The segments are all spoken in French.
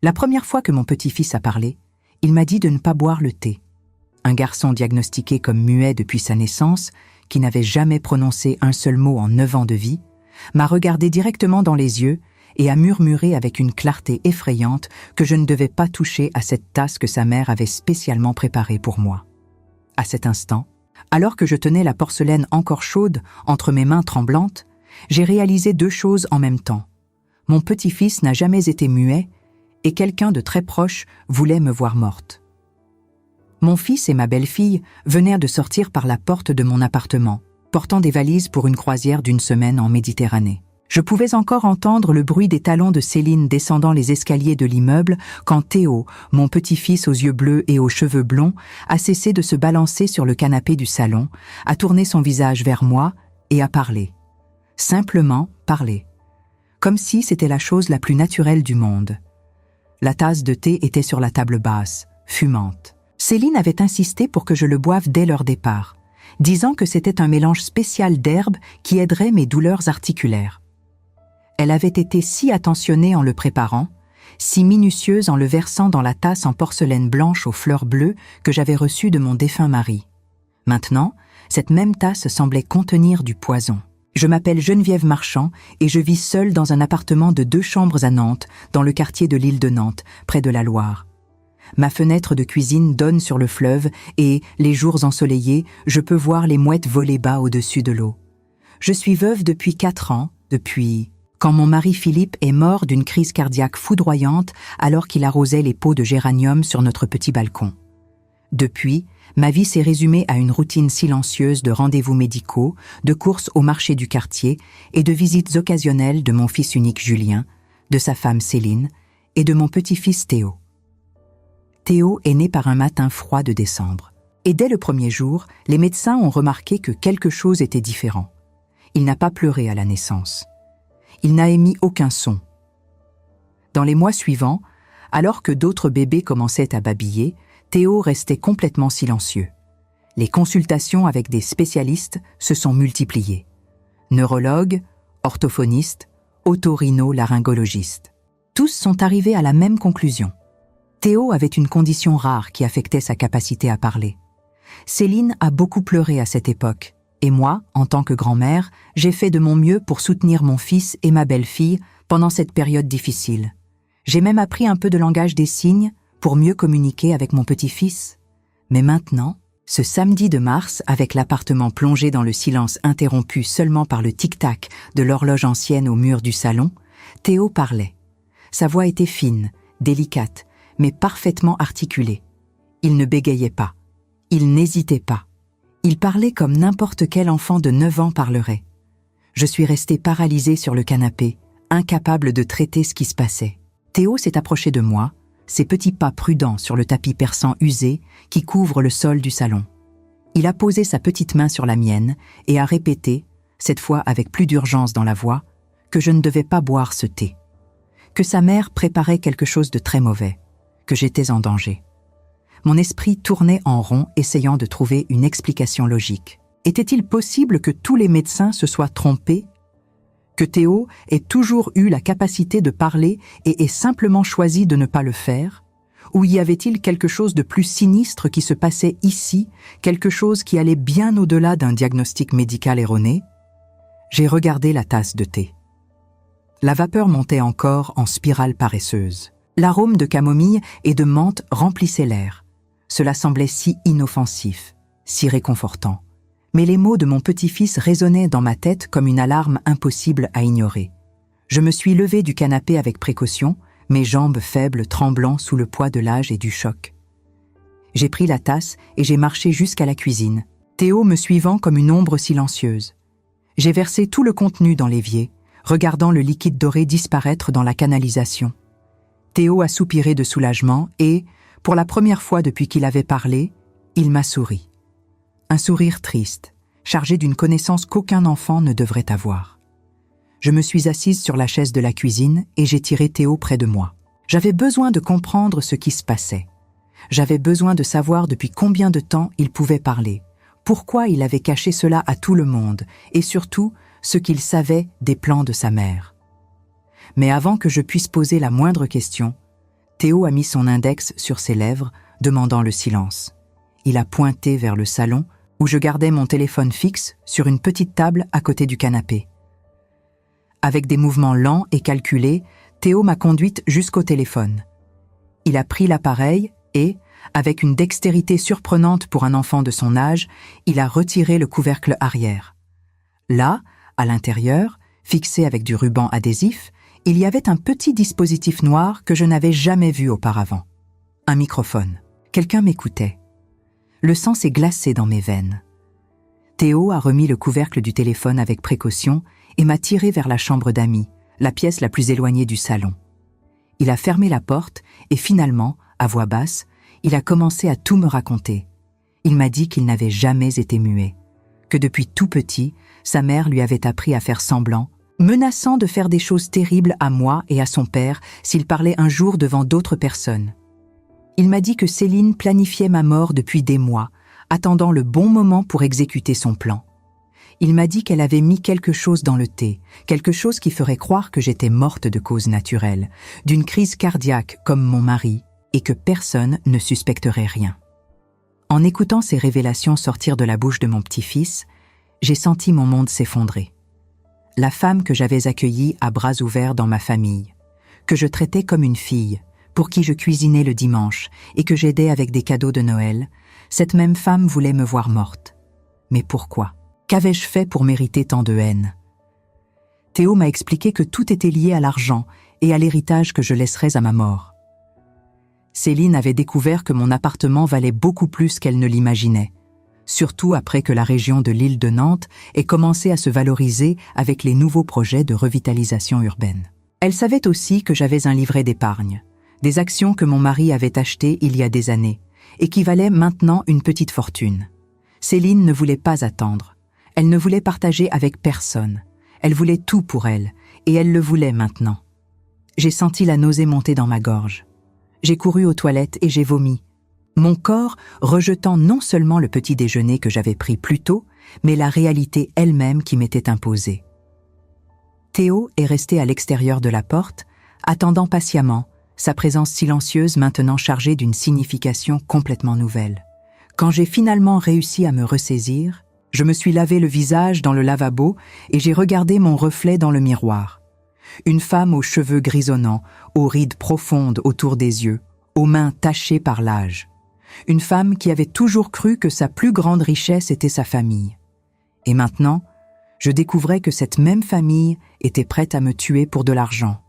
La première fois que mon petit-fils a parlé, il m'a dit de ne pas boire le thé. Un garçon diagnostiqué comme muet depuis sa naissance, qui n'avait jamais prononcé un seul mot en 9 ans de vie, m'a regardé directement dans les yeux et a murmuré avec une clarté effrayante que je ne devais pas toucher à cette tasse que sa mère avait spécialement préparée pour moi. À cet instant, alors que je tenais la porcelaine encore chaude entre mes mains tremblantes, j'ai réalisé 2 choses en même temps. Mon petit-fils n'a jamais été muet et quelqu'un de très proche voulait me voir morte. Mon fils et ma belle-fille venaient de sortir par la porte de mon appartement, portant des valises pour une croisière d'1 semaine en Méditerranée. Je pouvais encore entendre le bruit des talons de Céline descendant les escaliers de l'immeuble quand Théo, mon petit-fils aux yeux bleus et aux cheveux blonds, a cessé de se balancer sur le canapé du salon, a tourné son visage vers moi et a parlé. Simplement parler. Comme si c'était la chose la plus naturelle du monde. La tasse de thé était sur la table basse, fumante. Céline avait insisté pour que je le boive dès leur départ, disant que c'était un mélange spécial d'herbes qui aiderait mes douleurs articulaires. Elle avait été si attentionnée en le préparant, si minutieuse en le versant dans la tasse en porcelaine blanche aux fleurs bleues que j'avais reçue de mon défunt mari. Maintenant, cette même tasse semblait contenir du poison. Je m'appelle Geneviève Marchand et je vis seule dans un appartement de 2 chambres à Nantes, dans le quartier de l'île de Nantes, près de la Loire. Ma fenêtre de cuisine donne sur le fleuve et, les jours ensoleillés, je peux voir les mouettes voler bas au-dessus de l'eau. Je suis veuve depuis 4 ans, depuis quand mon mari Philippe est mort d'une crise cardiaque foudroyante alors qu'il arrosait les pots de géranium sur notre petit balcon. Depuis, ma vie s'est résumée à une routine silencieuse de rendez-vous médicaux, de courses au marché du quartier et de visites occasionnelles de mon fils unique Julien, de sa femme Céline et de mon petit-fils Théo. Théo est né par un matin froid de décembre. Et dès le premier jour, les médecins ont remarqué que quelque chose était différent. Il n'a pas pleuré à la naissance. Il n'a émis aucun son. Dans les mois suivants, alors que d'autres bébés commençaient à babiller, Théo restait complètement silencieux. Les consultations avec des spécialistes se sont multipliées. Neurologues, orthophonistes, otorhino-laryngologistes. Tous sont arrivés à la même conclusion. Théo avait une condition rare qui affectait sa capacité à parler. Céline a beaucoup pleuré à cette époque, et moi, en tant que grand-mère, j'ai fait de mon mieux pour soutenir mon fils et ma belle-fille pendant cette période difficile. J'ai même appris un peu de langage des signes pour mieux communiquer avec mon petit-fils. Mais maintenant, ce samedi de mars, avec l'appartement plongé dans le silence interrompu seulement par le tic-tac de l'horloge ancienne au mur du salon, Théo parlait. Sa voix était fine, délicate, mais parfaitement articulé. Il ne bégayait pas. Il n'hésitait pas. Il parlait comme n'importe quel enfant de 9 ans parlerait. Je suis restée paralysée sur le canapé, incapable de traiter ce qui se passait. Théo s'est approché de moi, ses petits pas prudents sur le tapis persan usé qui couvre le sol du salon. Il a posé sa petite main sur la mienne et a répété, cette fois avec plus d'urgence dans la voix, que je ne devais pas boire ce thé. Que sa mère préparait quelque chose de très mauvais. Que j'étais en danger. Mon esprit tournait en rond, essayant de trouver une explication logique. Était-il possible que tous les médecins se soient trompés? Que Théo ait toujours eu la capacité de parler et ait simplement choisi de ne pas le faire? Ou y avait-il quelque chose de plus sinistre qui se passait ici, quelque chose qui allait bien au-delà d'un diagnostic médical erroné? J'ai regardé la tasse de thé. La vapeur montait encore en spirale paresseuse. L'arôme de camomille et de menthe remplissait l'air. Cela semblait si inoffensif, si réconfortant. Mais les mots de mon petit-fils résonnaient dans ma tête comme une alarme impossible à ignorer. Je me suis levée du canapé avec précaution, mes jambes faibles tremblant sous le poids de l'âge et du choc. J'ai pris la tasse et j'ai marché jusqu'à la cuisine, Théo me suivant comme une ombre silencieuse. J'ai versé tout le contenu dans l'évier, regardant le liquide doré disparaître dans la canalisation. Théo a soupiré de soulagement et, pour la première fois depuis qu'il avait parlé, il m'a souri. Un sourire triste, chargé d'une connaissance qu'aucun enfant ne devrait avoir. Je me suis assise sur la chaise de la cuisine et j'ai tiré Théo près de moi. J'avais besoin de comprendre ce qui se passait. J'avais besoin de savoir depuis combien de temps il pouvait parler, pourquoi il avait caché cela à tout le monde et surtout ce qu'il savait des plans de sa mère. Mais avant que je puisse poser la moindre question, Théo a mis son index sur ses lèvres, demandant le silence. Il a pointé vers le salon, où je gardais mon téléphone fixe sur une petite table à côté du canapé. Avec des mouvements lents et calculés, Théo m'a conduite jusqu'au téléphone. Il a pris l'appareil et, avec une dextérité surprenante pour un enfant de son âge, il a retiré le couvercle arrière. Là, à l'intérieur, fixé avec du ruban adhésif, il y avait un petit dispositif noir que je n'avais jamais vu auparavant. Un microphone. Quelqu'un m'écoutait. Le sang s'est glacé dans mes veines. Théo a remis le couvercle du téléphone avec précaution et m'a tiré vers la chambre d'amis, la pièce la plus éloignée du salon. Il a fermé la porte et finalement, à voix basse, il a commencé à tout me raconter. Il m'a dit qu'il n'avait jamais été muet, que depuis tout petit, sa mère lui avait appris à faire semblant, menaçant de faire des choses terribles à moi et à son père s'il parlait un jour devant d'autres personnes. Il m'a dit que Céline planifiait ma mort depuis des mois, attendant le bon moment pour exécuter son plan. Il m'a dit qu'elle avait mis quelque chose dans le thé, quelque chose qui ferait croire que j'étais morte de cause naturelle, d'une crise cardiaque comme mon mari, et que personne ne suspecterait rien. En écoutant ces révélations sortir de la bouche de mon petit-fils, j'ai senti mon monde s'effondrer. La femme que j'avais accueillie à bras ouverts dans ma famille, que je traitais comme une fille, pour qui je cuisinais le dimanche et que j'aidais avec des cadeaux de Noël, cette même femme voulait me voir morte. Mais pourquoi ? Qu'avais-je fait pour mériter tant de haine ? Théo m'a expliqué que tout était lié à l'argent et à l'héritage que je laisserais à ma mort. Céline avait découvert que mon appartement valait beaucoup plus qu'elle ne l'imaginait, surtout après que la région de l'île de Nantes ait commencé à se valoriser avec les nouveaux projets de revitalisation urbaine. Elle savait aussi que j'avais un livret d'épargne, des actions que mon mari avait achetées il y a des années, et qui valaient maintenant une petite fortune. Céline ne voulait pas attendre. Elle ne voulait partager avec personne. Elle voulait tout pour elle, et elle le voulait maintenant. J'ai senti la nausée monter dans ma gorge. J'ai couru aux toilettes et j'ai vomi. Mon corps rejetant non seulement le petit déjeuner que j'avais pris plus tôt, mais la réalité elle-même qui m'était imposée. Théo est resté à l'extérieur de la porte, attendant patiemment, sa présence silencieuse maintenant chargée d'une signification complètement nouvelle. Quand j'ai finalement réussi à me ressaisir, je me suis lavé le visage dans le lavabo et j'ai regardé mon reflet dans le miroir. Une femme aux cheveux grisonnants, aux rides profondes autour des yeux, aux mains tachées par l'âge. Une femme qui avait toujours cru que sa plus grande richesse était sa famille. Et maintenant, je découvrais que cette même famille était prête à me tuer pour de l'argent.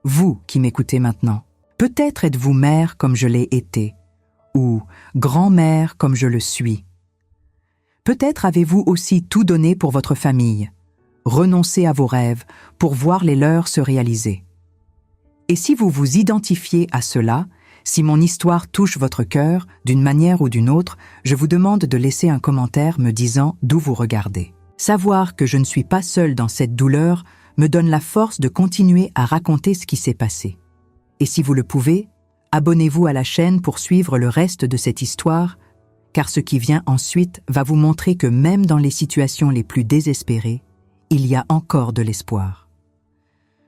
Vous qui m'écoutez maintenant, peut-être êtes-vous mère comme je l'ai été, ou grand-mère comme je le suis. Peut-être avez-vous aussi tout donné pour votre famille, renoncé à vos rêves pour voir les leurs se réaliser. Et si vous vous identifiez à cela, si mon histoire touche votre cœur d'une manière ou d'une autre, je vous demande de laisser un commentaire me disant d'où vous regardez. Savoir que je ne suis pas seule dans cette douleur me donne la force de continuer à raconter ce qui s'est passé. Et si vous le pouvez, abonnez-vous à la chaîne pour suivre le reste de cette histoire, car ce qui vient ensuite va vous montrer que même dans les situations les plus désespérées, il y a encore de l'espoir.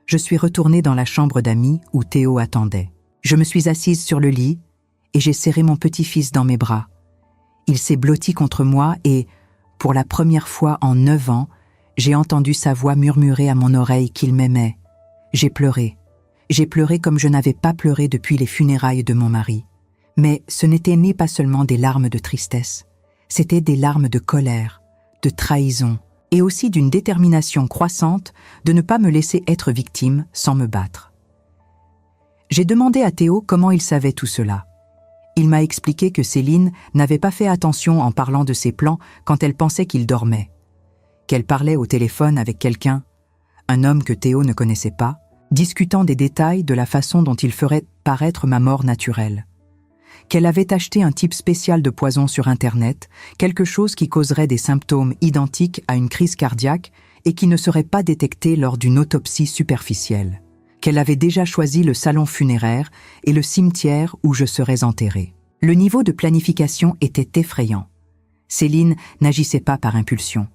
Je suis retournée dans la chambre d'amis où Théo attendait. Je me suis assise sur le lit et j'ai serré mon petit-fils dans mes bras. Il s'est blotti contre moi et, pour la première fois en 9 ans, j'ai entendu sa voix murmurer à mon oreille qu'il m'aimait. J'ai pleuré. J'ai pleuré comme je n'avais pas pleuré depuis les funérailles de mon mari. Mais ce n'était ni pas seulement des larmes de tristesse, c'était des larmes de colère, de trahison et aussi d'une détermination croissante de ne pas me laisser être victime sans me battre. J'ai demandé à Théo comment il savait tout cela. Il m'a expliqué que Céline n'avait pas fait attention en parlant de ses plans quand elle pensait qu'il dormait, qu'elle parlait au téléphone avec quelqu'un, un homme que Théo ne connaissait pas, discutant des détails de la façon dont il ferait paraître ma mort naturelle. Qu'elle avait acheté un type spécial de poison sur Internet, quelque chose qui causerait des symptômes identiques à une crise cardiaque et qui ne serait pas détecté lors d'une autopsie superficielle. Qu'elle avait déjà choisi le salon funéraire et le cimetière où je serais enterrée. Le niveau de planification était effrayant. Céline n'agissait pas par impulsion.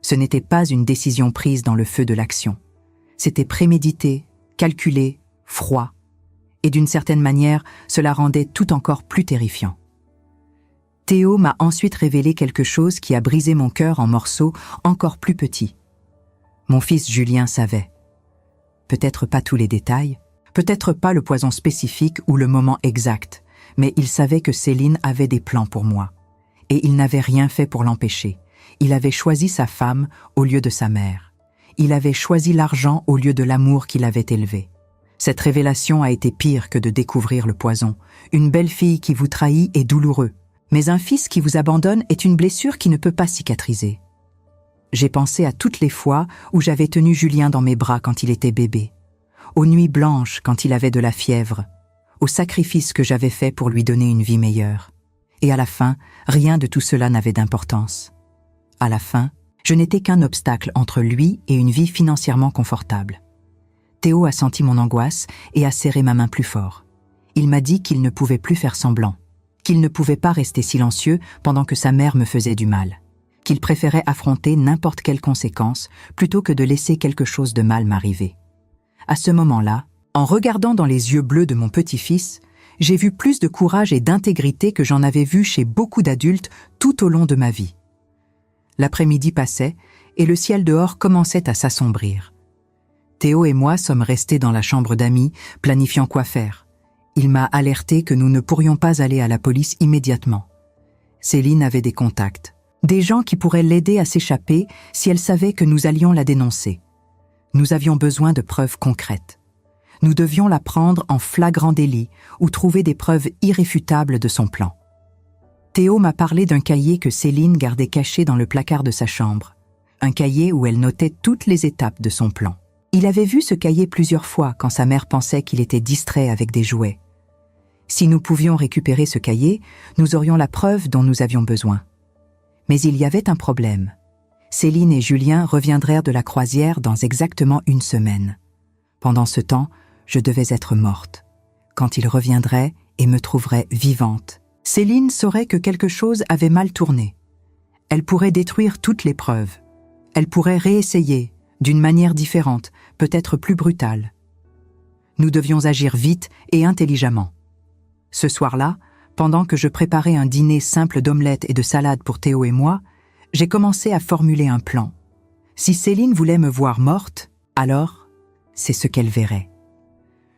Ce n'était pas une décision prise dans le feu de l'action. C'était prémédité, calculé, froid. Et d'une certaine manière, cela rendait tout encore plus terrifiant. Théo m'a ensuite révélé quelque chose qui a brisé mon cœur en morceaux encore plus petits. Mon fils Julien savait. Peut-être pas tous les détails, peut-être pas le poison spécifique ou le moment exact, mais il savait que Céline avait des plans pour moi. Et il n'avait rien fait pour l'empêcher. Il avait choisi sa femme au lieu de sa mère. Il avait choisi l'argent au lieu de l'amour qui l'avait élevé. Cette révélation a été pire que de découvrir le poison. Une belle fille qui vous trahit est douloureux, mais un fils qui vous abandonne est une blessure qui ne peut pas cicatriser. J'ai pensé à toutes les fois où j'avais tenu Julien dans mes bras quand il était bébé, aux nuits blanches quand il avait de la fièvre, aux sacrifices que j'avais faits pour lui donner une vie meilleure. Et à la fin, rien de tout cela n'avait d'importance. À la fin, je n'étais qu'un obstacle entre lui et une vie financièrement confortable. Théo a senti mon angoisse et a serré ma main plus fort. Il m'a dit qu'il ne pouvait plus faire semblant, qu'il ne pouvait pas rester silencieux pendant que sa mère me faisait du mal, qu'il préférait affronter n'importe quelle conséquence plutôt que de laisser quelque chose de mal m'arriver. À ce moment-là, en regardant dans les yeux bleus de mon petit-fils, j'ai vu plus de courage et d'intégrité que j'en avais vu chez beaucoup d'adultes tout au long de ma vie. L'après-midi passait et le ciel dehors commençait à s'assombrir. Théo et moi sommes restés dans la chambre d'amis, planifiant quoi faire. Il m'a alerté que nous ne pourrions pas aller à la police immédiatement. Céline avait des contacts, des gens qui pourraient l'aider à s'échapper si elle savait que nous allions la dénoncer. Nous avions besoin de preuves concrètes. Nous devions la prendre en flagrant délit ou trouver des preuves irréfutables de son plan. Théo m'a parlé d'un cahier que Céline gardait caché dans le placard de sa chambre, un cahier où elle notait toutes les étapes de son plan. Il avait vu ce cahier plusieurs fois quand sa mère pensait qu'il était distrait avec des jouets. Si nous pouvions récupérer ce cahier, nous aurions la preuve dont nous avions besoin. Mais il y avait un problème. Céline et Julien reviendraient de la croisière dans exactement 1 semaine. Pendant ce temps, je devais être morte. Quand ils reviendraient et me trouveraient vivante, Céline saurait que quelque chose avait mal tourné. Elle pourrait détruire toutes les preuves. Elle pourrait réessayer, d'une manière différente, peut-être plus brutale. Nous devions agir vite et intelligemment. Ce soir-là, pendant que je préparais un dîner simple d'omelette et de salade pour Théo et moi, j'ai commencé à formuler un plan. Si Céline voulait me voir morte, alors c'est ce qu'elle verrait.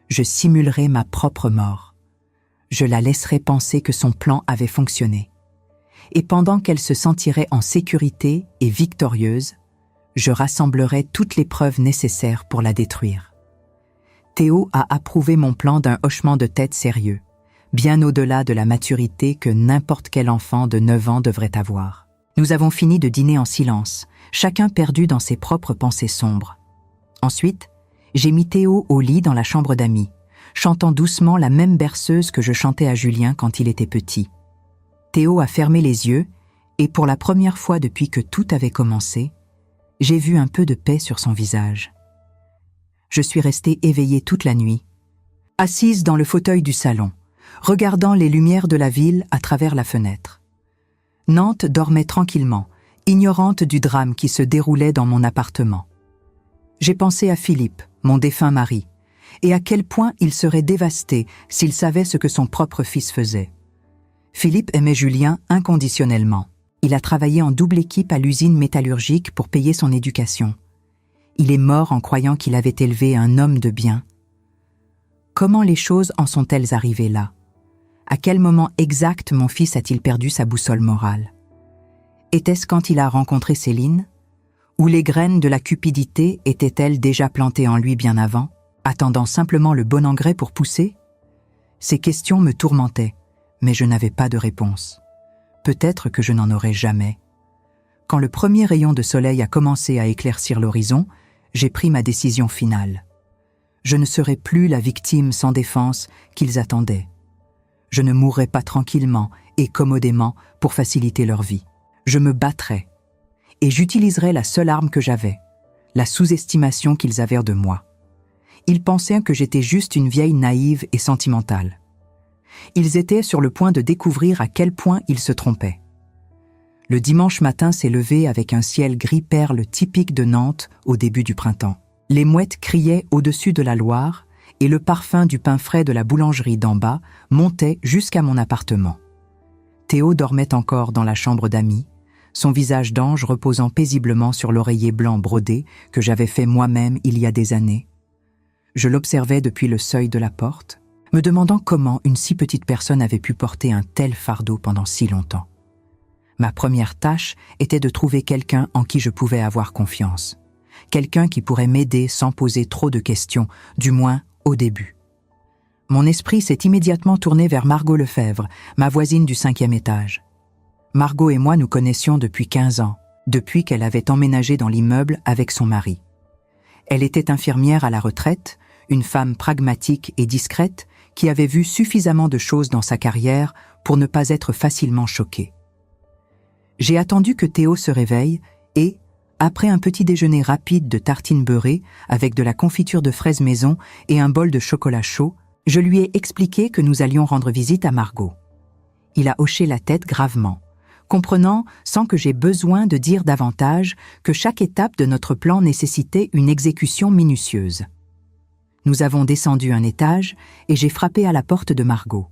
Je simulerais ma propre mort. Je la laisserais penser que son plan avait fonctionné. Et pendant qu'elle se sentirait en sécurité et victorieuse, je rassemblerais toutes les preuves nécessaires pour la détruire. Théo a approuvé mon plan d'un hochement de tête sérieux, bien au-delà de la maturité que n'importe quel enfant de 9 ans devrait avoir. Nous avons fini de dîner en silence, chacun perdu dans ses propres pensées sombres. Ensuite, j'ai mis Théo au lit dans la chambre d'amis, chantant doucement la même berceuse que je chantais à Julien quand il était petit. Théo a fermé les yeux et pour la première fois depuis que tout avait commencé, j'ai vu un peu de paix sur son visage. Je suis restée éveillée toute la nuit, assise dans le fauteuil du salon, regardant les lumières de la ville à travers la fenêtre. Nantes dormait tranquillement, ignorante du drame qui se déroulait dans mon appartement. J'ai pensé à Philippe, mon défunt mari, et à quel point il serait dévasté s'il savait ce que son propre fils faisait. Philippe aimait Julien inconditionnellement. Il a travaillé en double équipe à l'usine métallurgique pour payer son éducation. Il est mort en croyant qu'il avait élevé un homme de bien. Comment les choses en sont-elles arrivées là? À quel moment exact mon fils a-t-il perdu sa boussole morale? Était-ce quand il a rencontré Céline? Ou les graines de la cupidité étaient-elles déjà plantées en lui bien avant, attendant simplement le bon engrais pour pousser? Ces questions me tourmentaient, mais je n'avais pas de réponse. Peut-être que je n'en aurais jamais. Quand le premier rayon de soleil a commencé à éclaircir l'horizon, j'ai pris ma décision finale. Je ne serais plus la victime sans défense qu'ils attendaient. Je ne mourrais pas tranquillement et commodément pour faciliter leur vie. Je me battrais. Et j'utiliserais la seule arme que j'avais, la sous-estimation qu'ils avaient de moi. Ils pensaient que j'étais juste une vieille naïve et sentimentale. Ils étaient sur le point de découvrir à quel point ils se trompaient. Le dimanche matin s'est levé avec un ciel gris-perle typique de Nantes au début du printemps. Les mouettes criaient au-dessus de la Loire et le parfum du pain frais de la boulangerie d'en bas montait jusqu'à mon appartement. Théo dormait encore dans la chambre d'amis, son visage d'ange reposant paisiblement sur l'oreiller blanc brodé que j'avais fait moi-même il y a des années. Je l'observais depuis le seuil de la porte, me demandant comment une si petite personne avait pu porter un tel fardeau pendant si longtemps. Ma première tâche était de trouver quelqu'un en qui je pouvais avoir confiance. Quelqu'un qui pourrait m'aider sans poser trop de questions, du moins au début. Mon esprit s'est immédiatement tourné vers Margot Lefebvre, ma voisine du 5e étage. Margot et moi nous connaissions depuis 15 ans, depuis qu'elle avait emménagé dans l'immeuble avec son mari. Elle était infirmière à la retraite, une femme pragmatique et discrète qui avait vu suffisamment de choses dans sa carrière pour ne pas être facilement choquée. J'ai attendu que Théo se réveille et, après un petit déjeuner rapide de tartines beurrées avec de la confiture de fraises maison et un bol de chocolat chaud, je lui ai expliqué que nous allions rendre visite à Margot. Il a hoché la tête gravement, comprenant, sans que j'aie besoin de dire davantage, que chaque étape de notre plan nécessitait une exécution minutieuse. Nous avons descendu un étage et j'ai frappé à la porte de Margot.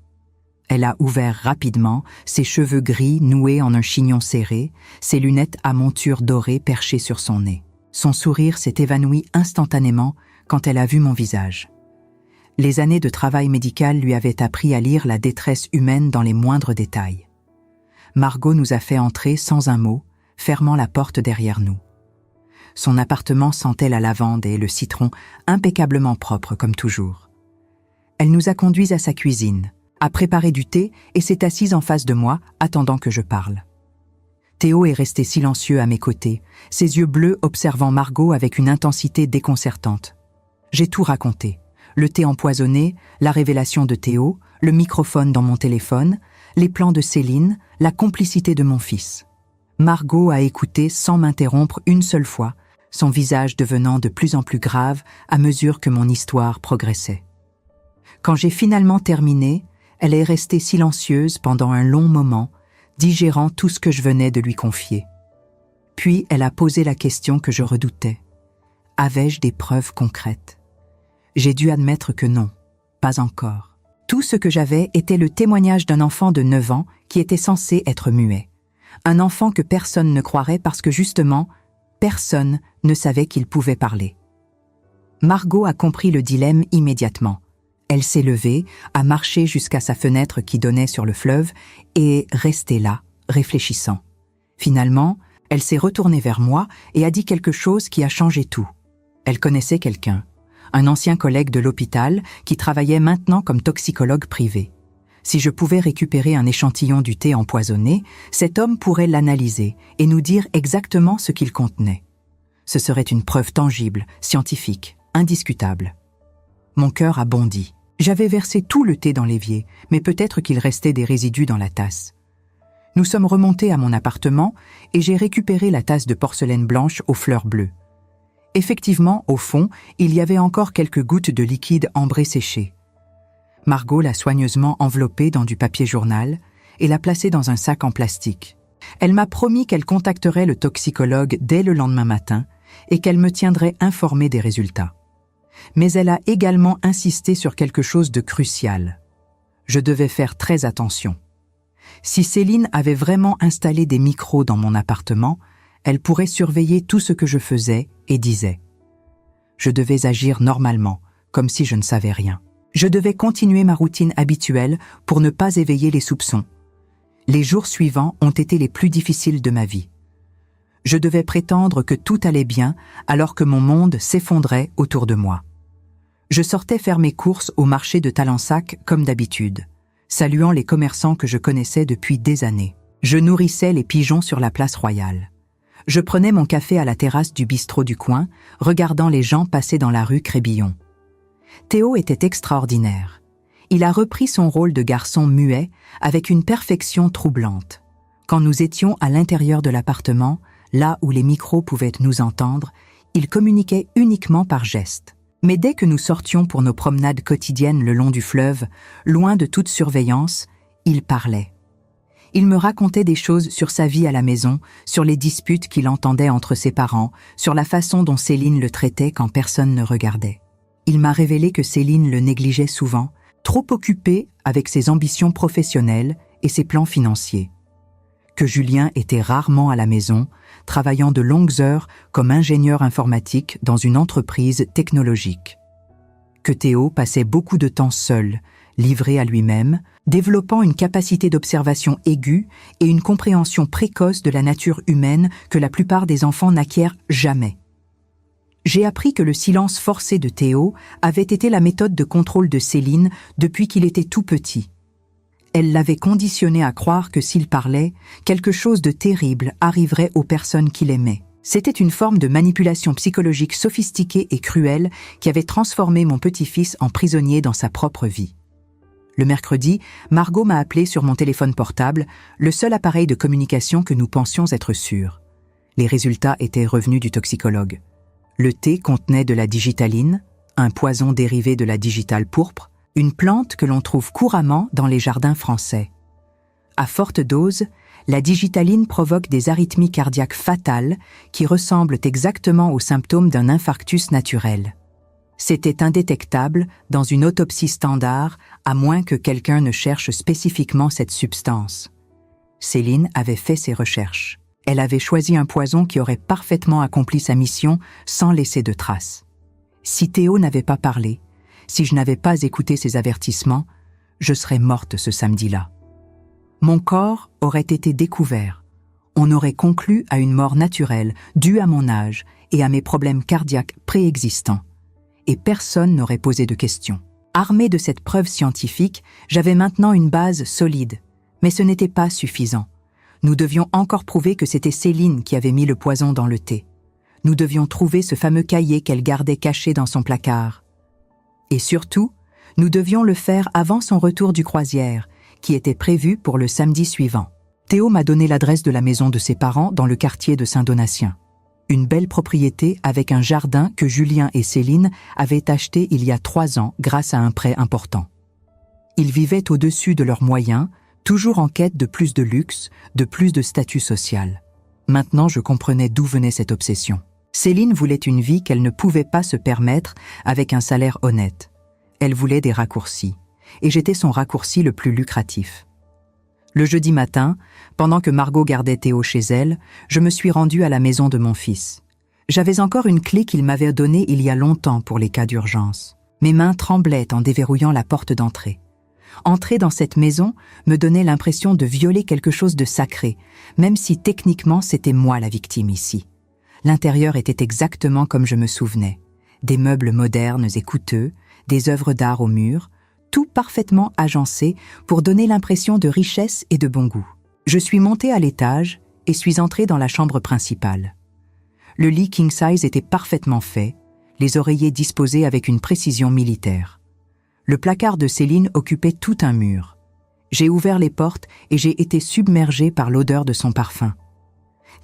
Elle a ouvert rapidement, ses cheveux gris noués en un chignon serré, ses lunettes à monture dorée perchées sur son nez. Son sourire s'est évanoui instantanément quand elle a vu mon visage. Les années de travail médical lui avaient appris à lire la détresse humaine dans les moindres détails. Margot nous a fait entrer sans un mot, fermant la porte derrière nous. Son appartement sentait la lavande et le citron, impeccablement propre comme toujours. Elle nous a conduits à sa cuisine, a préparé du thé et s'est assise en face de moi, attendant que je parle. Théo est resté silencieux à mes côtés, ses yeux bleus observant Margot avec une intensité déconcertante. J'ai tout raconté. Le thé empoisonné, la révélation de Théo, le microphone dans mon téléphone, les plans de Céline, la complicité de mon fils. Margot a écouté sans m'interrompre une seule fois, son visage devenant de plus en plus grave à mesure que mon histoire progressait. Quand j'ai finalement terminé, elle est restée silencieuse pendant un long moment, digérant tout ce que je venais de lui confier. Puis elle a posé la question que je redoutais. Avais-je des preuves concrètes ? J'ai dû admettre que non, pas encore. Tout ce que j'avais était le témoignage d'un enfant de 9 ans qui était censé être muet. Un enfant que personne ne croirait parce que justement, personne ne savait qu'il pouvait parler. Margot a compris le dilemme immédiatement. Elle s'est levée, a marché jusqu'à sa fenêtre qui donnait sur le fleuve et restait là, réfléchissant. Finalement, elle s'est retournée vers moi et a dit quelque chose qui a changé tout. Elle connaissait quelqu'un, un ancien collègue de l'hôpital qui travaillait maintenant comme toxicologue privé. Si je pouvais récupérer un échantillon du thé empoisonné, cet homme pourrait l'analyser et nous dire exactement ce qu'il contenait. Ce serait une preuve tangible, scientifique, indiscutable. Mon cœur a bondi. J'avais versé tout le thé dans l'évier, mais peut-être qu'il restait des résidus dans la tasse. Nous sommes remontés à mon appartement et j'ai récupéré la tasse de porcelaine blanche aux fleurs bleues. Effectivement, au fond, il y avait encore quelques gouttes de liquide ambré séché. Margot l'a soigneusement enveloppée dans du papier journal et l'a placée dans un sac en plastique. Elle m'a promis qu'elle contacterait le toxicologue dès le lendemain matin et qu'elle me tiendrait informée des résultats. Mais elle a également insisté sur quelque chose de crucial. Je devais faire très attention. Si Céline avait vraiment installé des micros dans mon appartement, elle pourrait surveiller tout ce que je faisais et disais. Je devais agir normalement, comme si je ne savais rien. Je devais continuer ma routine habituelle pour ne pas éveiller les soupçons. Les jours suivants ont été les plus difficiles de ma vie. Je devais prétendre que tout allait bien alors que mon monde s'effondrait autour de moi. Je sortais faire mes courses au marché de Talensac comme d'habitude, saluant les commerçants que je connaissais depuis des années. Je nourrissais les pigeons sur la place Royale. Je prenais mon café à la terrasse du bistrot du coin, regardant les gens passer dans la rue Crébillon. Théo était extraordinaire. Il a repris son rôle de garçon muet avec une perfection troublante. Quand nous étions à l'intérieur de l'appartement, là où les micros pouvaient nous entendre, il communiquait uniquement par gestes. Mais dès que nous sortions pour nos promenades quotidiennes le long du fleuve, loin de toute surveillance, il parlait. Il me racontait des choses sur sa vie à la maison, sur les disputes qu'il entendait entre ses parents, sur la façon dont Céline le traitait quand personne ne regardait. Il m'a révélé que Céline le négligeait souvent, trop occupée avec ses ambitions professionnelles et ses plans financiers. Que Julien était rarement à la maison, travaillant de longues heures comme ingénieur informatique dans une entreprise technologique. Que Théo passait beaucoup de temps seul, livré à lui-même, développant une capacité d'observation aiguë et une compréhension précoce de la nature humaine que la plupart des enfants n'acquièrent jamais. J'ai appris que le silence forcé de Théo avait été la méthode de contrôle de Céline depuis qu'il était tout petit. Elle l'avait conditionné à croire que s'il parlait, quelque chose de terrible arriverait aux personnes qu'il aimait. C'était une forme de manipulation psychologique sophistiquée et cruelle qui avait transformé mon petit-fils en prisonnier dans sa propre vie. Le mercredi, Margot m'a appelé sur mon téléphone portable, le seul appareil de communication que nous pensions être sûrs. Les résultats étaient revenus du toxicologue. Le thé contenait de la digitaline, un poison dérivé de la digitale pourpre, une plante que l'on trouve couramment dans les jardins français. À forte dose, la digitaline provoque des arythmies cardiaques fatales qui ressemblent exactement aux symptômes d'un infarctus naturel. C'était indétectable dans une autopsie standard, à moins que quelqu'un ne cherche spécifiquement cette substance. Céline avait fait ses recherches. Elle avait choisi un poison qui aurait parfaitement accompli sa mission sans laisser de traces. Si Théo n'avait pas parlé, si je n'avais pas écouté ses avertissements, je serais morte ce samedi-là. Mon corps aurait été découvert. On aurait conclu à une mort naturelle, due à mon âge et à mes problèmes cardiaques préexistants. Et personne n'aurait posé de questions. Armée de cette preuve scientifique, j'avais maintenant une base solide. Mais ce n'était pas suffisant. Nous devions encore prouver que c'était Céline qui avait mis le poison dans le thé. Nous devions trouver ce fameux cahier qu'elle gardait caché dans son placard. Et surtout, nous devions le faire avant son retour du croisière, qui était prévu pour le samedi suivant. Théo m'a donné l'adresse de la maison de ses parents dans le quartier de Saint-Donatien. Une belle propriété avec un jardin que Julien et Céline avaient acheté il y a 3 ans grâce à un prêt important. Ils vivaient au-dessus de leurs moyens, toujours en quête de plus de luxe, de plus de statut social. Maintenant, je comprenais d'où venait cette obsession. Céline voulait une vie qu'elle ne pouvait pas se permettre avec un salaire honnête. Elle voulait des raccourcis, et j'étais son raccourci le plus lucratif. Le jeudi matin, pendant que Margot gardait Théo chez elle, je me suis rendue à la maison de mon fils. J'avais encore une clé qu'il m'avait donnée il y a longtemps pour les cas d'urgence. Mes mains tremblaient en déverrouillant la porte d'entrée. Entrer dans cette maison me donnait l'impression de violer quelque chose de sacré, même si techniquement c'était moi la victime ici. L'intérieur était exactement comme je me souvenais. Des meubles modernes et coûteux, des œuvres d'art au mur, tout parfaitement agencé pour donner l'impression de richesse et de bon goût. Je suis montée à l'étage et suis entrée dans la chambre principale. Le lit king size était parfaitement fait, les oreillers disposés avec une précision militaire. Le placard de Céline occupait tout un mur. J'ai ouvert les portes et j'ai été submergée par l'odeur de son parfum.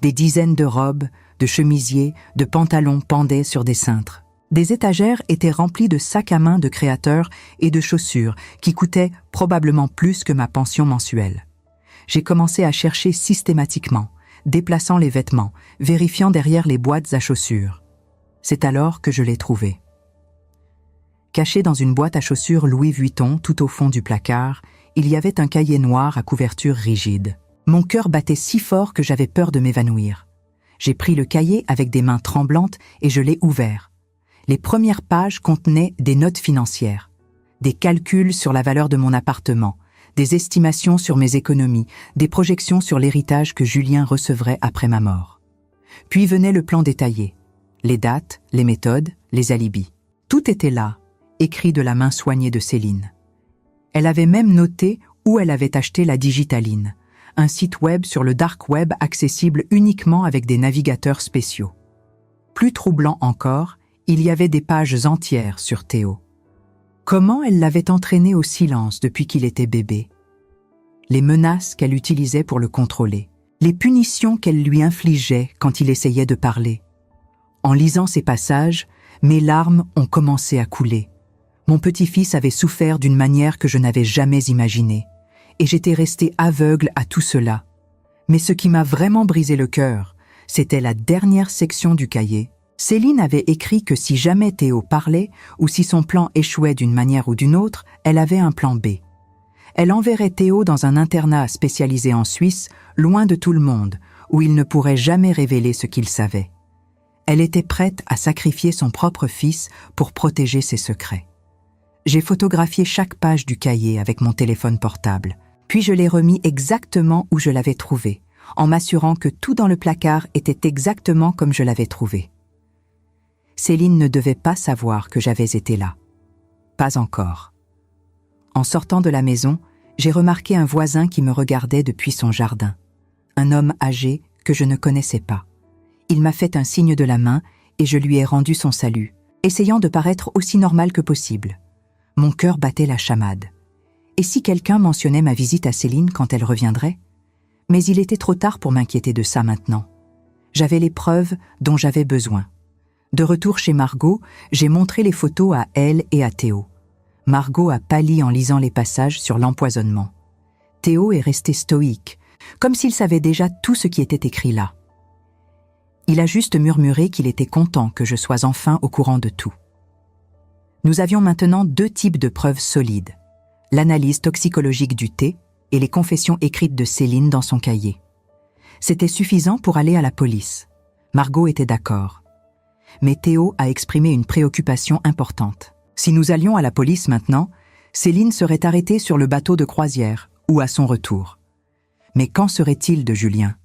Des dizaines de robes, de chemisiers, de pantalons pendaient sur des cintres. Des étagères étaient remplies de sacs à main de créateurs et de chaussures qui coûtaient probablement plus que ma pension mensuelle. J'ai commencé à chercher systématiquement, déplaçant les vêtements, vérifiant derrière les boîtes à chaussures. C'est alors que je l'ai trouvé. Caché dans une boîte à chaussures Louis Vuitton tout au fond du placard, il y avait un cahier noir à couverture rigide. Mon cœur battait si fort que j'avais peur de m'évanouir. J'ai pris le cahier avec des mains tremblantes et je l'ai ouvert. Les premières pages contenaient des notes financières, des calculs sur la valeur de mon appartement, des estimations sur mes économies, des projections sur l'héritage que Julien recevrait après ma mort. Puis venait le plan détaillé, les dates, les méthodes, les alibis. Tout était là, écrit de la main soignée de Céline. Elle avait même noté où elle avait acheté la digitaline, un site web sur le dark web accessible uniquement avec des navigateurs spéciaux. Plus troublant encore, il y avait des pages entières sur Théo. Comment elle l'avait entraîné au silence depuis qu'il était bébé? Les menaces qu'elle utilisait pour le contrôler, les punitions qu'elle lui infligeait quand il essayait de parler. En lisant ces passages, mes larmes ont commencé à couler. Mon petit-fils avait souffert d'une manière que je n'avais jamais imaginée, et j'étais restée aveugle à tout cela. Mais ce qui m'a vraiment brisé le cœur, c'était la dernière section du cahier. Céline avait écrit que si jamais Théo parlait ou si son plan échouait d'une manière ou d'une autre, elle avait un plan B. Elle enverrait Théo dans un internat spécialisé en Suisse, loin de tout le monde, où il ne pourrait jamais révéler ce qu'il savait. Elle était prête à sacrifier son propre fils pour protéger ses secrets. J'ai photographié chaque page du cahier avec mon téléphone portable, puis je l'ai remis exactement où je l'avais trouvé, en m'assurant que tout dans le placard était exactement comme je l'avais trouvé. Céline ne devait pas savoir que j'avais été là. Pas encore. En sortant de la maison, j'ai remarqué un voisin qui me regardait depuis son jardin. Un homme âgé que je ne connaissais pas. Il m'a fait un signe de la main et je lui ai rendu son salut, essayant de paraître aussi normal que possible. Mon cœur battait la chamade. Et si quelqu'un mentionnait ma visite à Céline quand elle reviendrait? Mais il était trop tard pour m'inquiéter de ça maintenant. J'avais les preuves dont j'avais besoin. De retour chez Margot, j'ai montré les photos à elle et à Théo. Margot a pâli en lisant les passages sur l'empoisonnement. Théo est resté stoïque, comme s'il savait déjà tout ce qui était écrit là. Il a juste murmuré qu'il était content que je sois enfin au courant de tout. Nous avions maintenant 2 types de preuves solides. L'analyse toxicologique du thé et les confessions écrites de Céline dans son cahier. C'était suffisant pour aller à la police. Margot était d'accord. Mais Théo a exprimé une préoccupation importante. Si nous allions à la police maintenant, Céline serait arrêtée sur le bateau de croisière ou à son retour. Mais qu'en serait-il de Julien?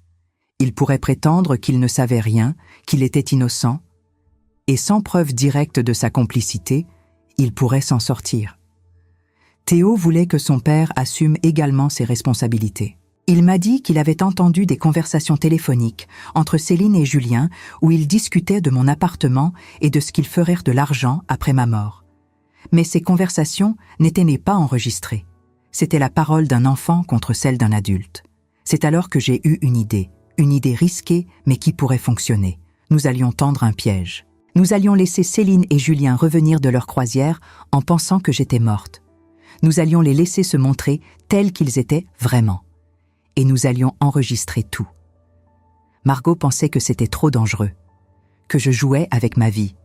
Il pourrait prétendre qu'il ne savait rien, qu'il était innocent, et sans preuve directe de sa complicité, il pourrait s'en sortir. Théo voulait que son père assume également ses responsabilités. Il m'a dit qu'il avait entendu des conversations téléphoniques entre Céline et Julien où ils discutaient de mon appartement et de ce qu'ils feraient de l'argent après ma mort. Mais ces conversations n'étaient pas enregistrées. C'était la parole d'un enfant contre celle d'un adulte. C'est alors que j'ai eu une idée risquée mais qui pourrait fonctionner. Nous allions tendre un piège. Nous allions laisser Céline et Julien revenir de leur croisière en pensant que j'étais morte. Nous allions les laisser se montrer tels qu'ils étaient vraiment. Et nous allions enregistrer tout. Margot pensait que c'était trop dangereux, que je jouais avec ma vie,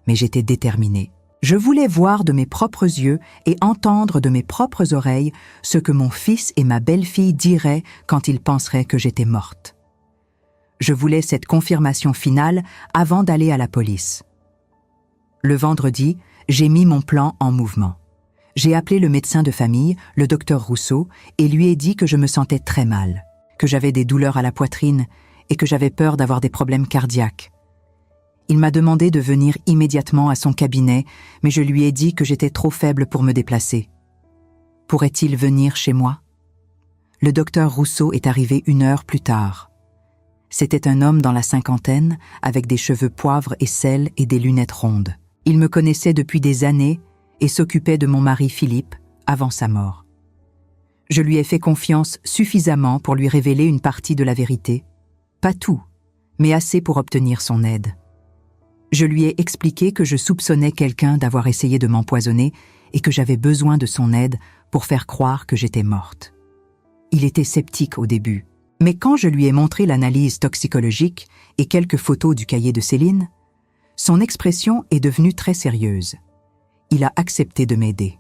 mais j'étais déterminée. Je voulais voir de mes propres yeux et entendre de mes propres oreilles ce que mon fils et ma belle-fille diraient quand ils penseraient que j'étais morte. Je voulais cette confirmation finale avant d'aller à la police. Le vendredi, j'ai mis mon plan en mouvement. J'ai appelé le médecin de famille, le docteur Rousseau, et lui ai dit que je me sentais très mal, que j'avais des douleurs à la poitrine et que j'avais peur d'avoir des problèmes cardiaques. Il m'a demandé de venir immédiatement à son cabinet, mais je lui ai dit que j'étais trop faible pour me déplacer. Pourrait-il venir chez moi? Le docteur Rousseau est arrivé 1 heure plus tard. C'était un homme dans la 50aine, avec des cheveux poivre et sel et des lunettes rondes. Il me connaissait depuis des années et s'occupait de mon mari Philippe avant sa mort. Je lui ai fait confiance suffisamment pour lui révéler une partie de la vérité. Pas tout, mais assez pour obtenir son aide. Je lui ai expliqué que je soupçonnais quelqu'un d'avoir essayé de m'empoisonner et que j'avais besoin de son aide pour faire croire que j'étais morte. Il était sceptique au début, mais quand je lui ai montré l'analyse toxicologique et quelques photos du cahier de Céline, son expression est devenue très sérieuse. Il a accepté de m'aider.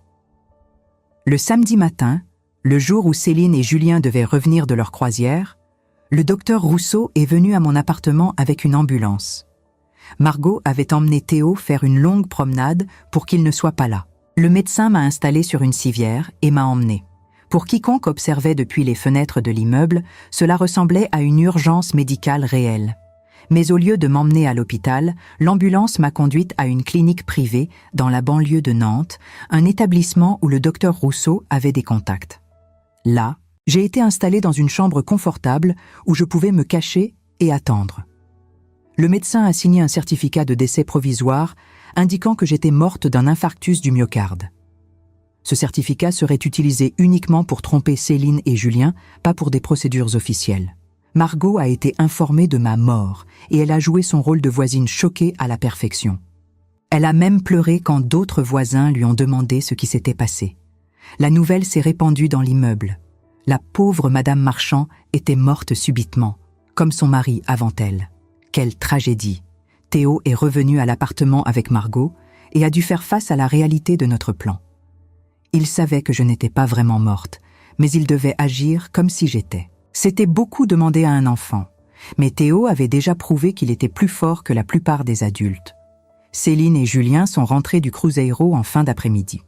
Le samedi matin, le jour où Céline et Julien devaient revenir de leur croisière, le docteur Rousseau est venu à mon appartement avec une ambulance. Margot avait emmené Théo faire une longue promenade pour qu'il ne soit pas là. Le médecin m'a installé sur une civière et m'a emmené. Pour quiconque observait depuis les fenêtres de l'immeuble, cela ressemblait à une urgence médicale réelle. Mais au lieu de m'emmener à l'hôpital, l'ambulance m'a conduite à une clinique privée dans la banlieue de Nantes, un établissement où le docteur Rousseau avait des contacts. Là, j'ai été installée dans une chambre confortable où je pouvais me cacher et attendre. Le médecin a signé un certificat de décès provisoire indiquant que j'étais morte d'un infarctus du myocarde. Ce certificat serait utilisé uniquement pour tromper Céline et Julien, pas pour des procédures officielles. Margot a été informée de ma mort et elle a joué son rôle de voisine choquée à la perfection. Elle a même pleuré quand d'autres voisins lui ont demandé ce qui s'était passé. La nouvelle s'est répandue dans l'immeuble. La pauvre Madame Marchand était morte subitement, comme son mari avant elle. Quelle tragédie! Théo est revenu à l'appartement avec Margot et a dû faire face à la réalité de notre plan. Il savait que je n'étais pas vraiment morte, mais il devait agir comme si j'étais. C'était beaucoup demander à un enfant, mais Théo avait déjà prouvé qu'il était plus fort que la plupart des adultes. Céline et Julien sont rentrés du Cruzeiro en fin d'après-midi.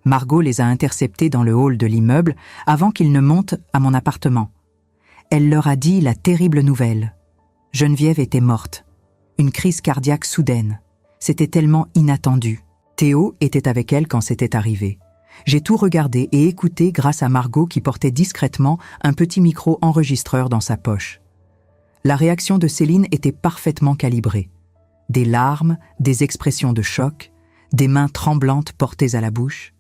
Margot les a interceptés dans le hall de l'immeuble avant qu'ils ne montent à mon appartement. Elle leur a dit la terrible nouvelle. Geneviève était morte. Une crise cardiaque soudaine. C'était tellement inattendu. Théo était avec elle quand c'était arrivé. J'ai tout regardé et écouté grâce à Margot qui portait discrètement un petit micro enregistreur dans sa poche. La réaction de Céline était parfaitement calibrée. Des larmes, des expressions de choc, des mains tremblantes portées à la bouche.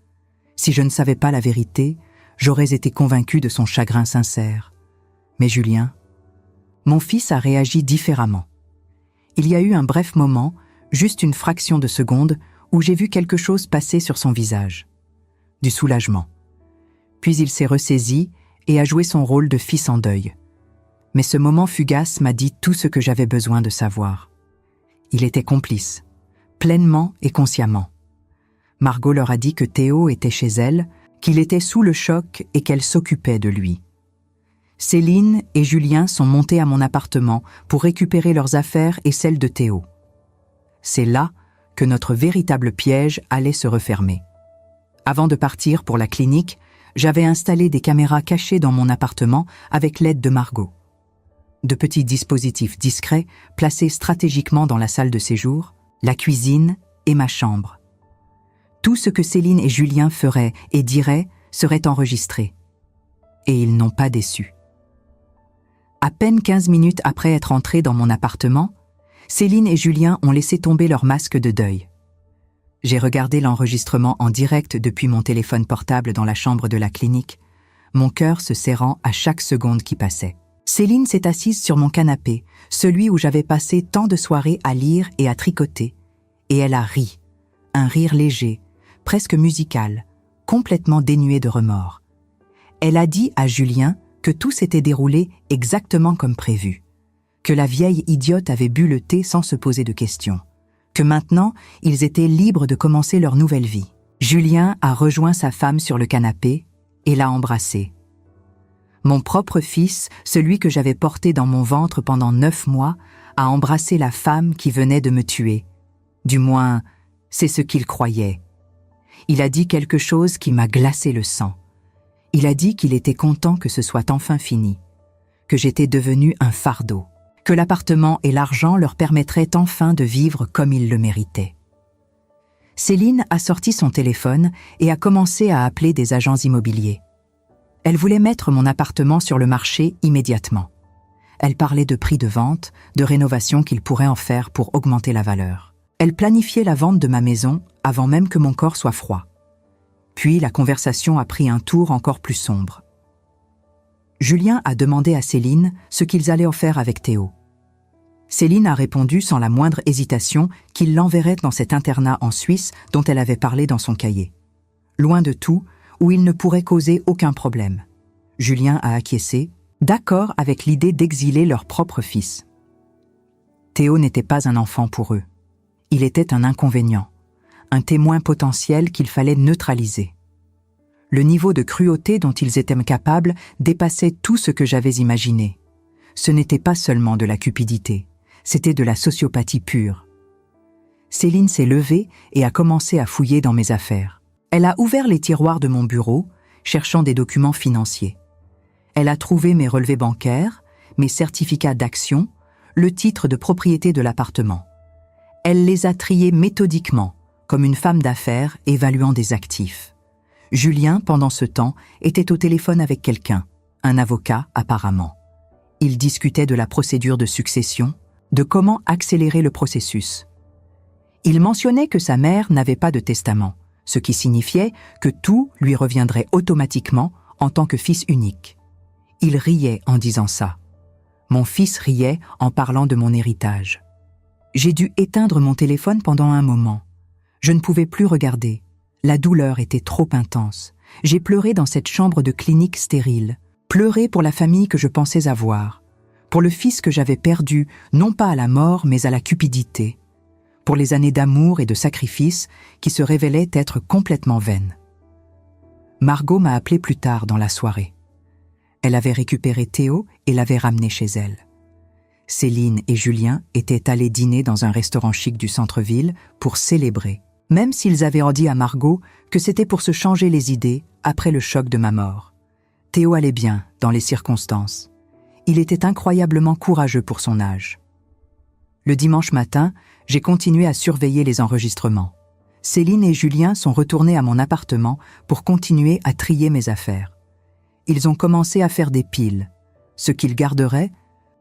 Si je ne savais pas la vérité, j'aurais été convaincue de son chagrin sincère. Mais Julien, mon fils a réagi différemment. Il y a eu un bref moment, juste une fraction de seconde, où j'ai vu quelque chose passer sur son visage. Du soulagement. Puis il s'est ressaisi et a joué son rôle de fils en deuil. Mais ce moment fugace m'a dit tout ce que j'avais besoin de savoir. Il était complice, pleinement et consciemment. Margot leur a dit que Théo était chez elle, qu'il était sous le choc et qu'elle s'occupait de lui. Céline et Julien sont montés à mon appartement pour récupérer leurs affaires et celles de Théo. C'est là que notre véritable piège allait se refermer. Avant de partir pour la clinique, j'avais installé des caméras cachées dans mon appartement avec l'aide de Margot. De petits dispositifs discrets placés stratégiquement dans la salle de séjour, la cuisine et ma chambre. Tout ce que Céline et Julien feraient et diraient serait enregistré. Et ils n'ont pas déçu. À peine 15 minutes après être entrés dans mon appartement, Céline et Julien ont laissé tomber leur masque de deuil. J'ai regardé l'enregistrement en direct depuis mon téléphone portable dans la chambre de la clinique, mon cœur se serrant à chaque seconde qui passait. Céline s'est assise sur mon canapé, celui où j'avais passé tant de soirées à lire et à tricoter, et elle a ri, un rire léger, presque musical, complètement dénué de remords. Elle a dit à Julien que tout s'était déroulé exactement comme prévu, que la vieille idiote avait bu le thé sans se poser de questions, que maintenant, ils étaient libres de commencer leur nouvelle vie. Julien a rejoint sa femme sur le canapé et l'a embrassée. Mon propre fils, celui que j'avais porté dans mon ventre pendant 9 mois, a embrassé la femme qui venait de me tuer. Du moins, c'est ce qu'il croyait. Il a dit quelque chose qui m'a glacé le sang. Il a dit qu'il était content que ce soit enfin fini, que j'étais devenue un fardeau, que l'appartement et l'argent leur permettraient enfin de vivre comme ils le méritaient. Céline a sorti son téléphone et a commencé à appeler des agents immobiliers. Elle voulait mettre mon appartement sur le marché immédiatement. Elle parlait de prix de vente, de rénovation qu'il pourrait en faire pour augmenter la valeur. Elle planifiait la vente de ma maison avant même que mon corps soit froid. Puis la conversation a pris un tour encore plus sombre. Julien a demandé à Céline ce qu'ils allaient en faire avec Théo. Céline a répondu sans la moindre hésitation qu'il l'enverrait dans cet internat en Suisse dont elle avait parlé dans son cahier. Loin de tout, où il ne pourrait causer aucun problème. Julien a acquiescé, d'accord avec l'idée d'exiler leur propre fils. Théo n'était pas un enfant pour eux. Il était un inconvénient, un témoin potentiel qu'il fallait neutraliser. Le niveau de cruauté dont ils étaient capables dépassait tout ce que j'avais imaginé. Ce n'était pas seulement de la cupidité, c'était de la sociopathie pure. Céline s'est levée et a commencé à fouiller dans mes affaires. Elle a ouvert les tiroirs de mon bureau, cherchant des documents financiers. Elle a trouvé mes relevés bancaires, mes certificats d'action, le titre de propriété de l'appartement. Elle les a triés méthodiquement, comme une femme d'affaires évaluant des actifs. Julien, pendant ce temps, était au téléphone avec quelqu'un, un avocat apparemment. Ils discutaient de la procédure de succession, de comment accélérer le processus. Il mentionnait que sa mère n'avait pas de testament, ce qui signifiait que tout lui reviendrait automatiquement en tant que fils unique. Il riait en disant ça. Mon fils riait en parlant de mon héritage. J'ai dû éteindre mon téléphone pendant un moment. Je ne pouvais plus regarder. La douleur était trop intense. J'ai pleuré dans cette chambre de clinique stérile. Pleuré pour la famille que je pensais avoir. Pour le fils que j'avais perdu, non pas à la mort, mais à la cupidité. pour les années d'amour et de sacrifice qui se révélaient être complètement vaines. Margot m'a appelé plus tard dans la soirée. Elle avait récupéré Théo et l'avait ramené chez elle. Céline et Julien étaient allés dîner dans un restaurant chic du centre-ville pour célébrer, même s'ils avaient dit à Margot que c'était pour se changer les idées après le choc de ma mort. Théo allait bien dans les circonstances. Il était incroyablement courageux pour son âge. Le dimanche matin, j'ai continué à surveiller les enregistrements. Céline et Julien sont retournés à mon appartement pour continuer à trier mes affaires. Ils ont commencé à faire des piles, ce qu'ils garderaient,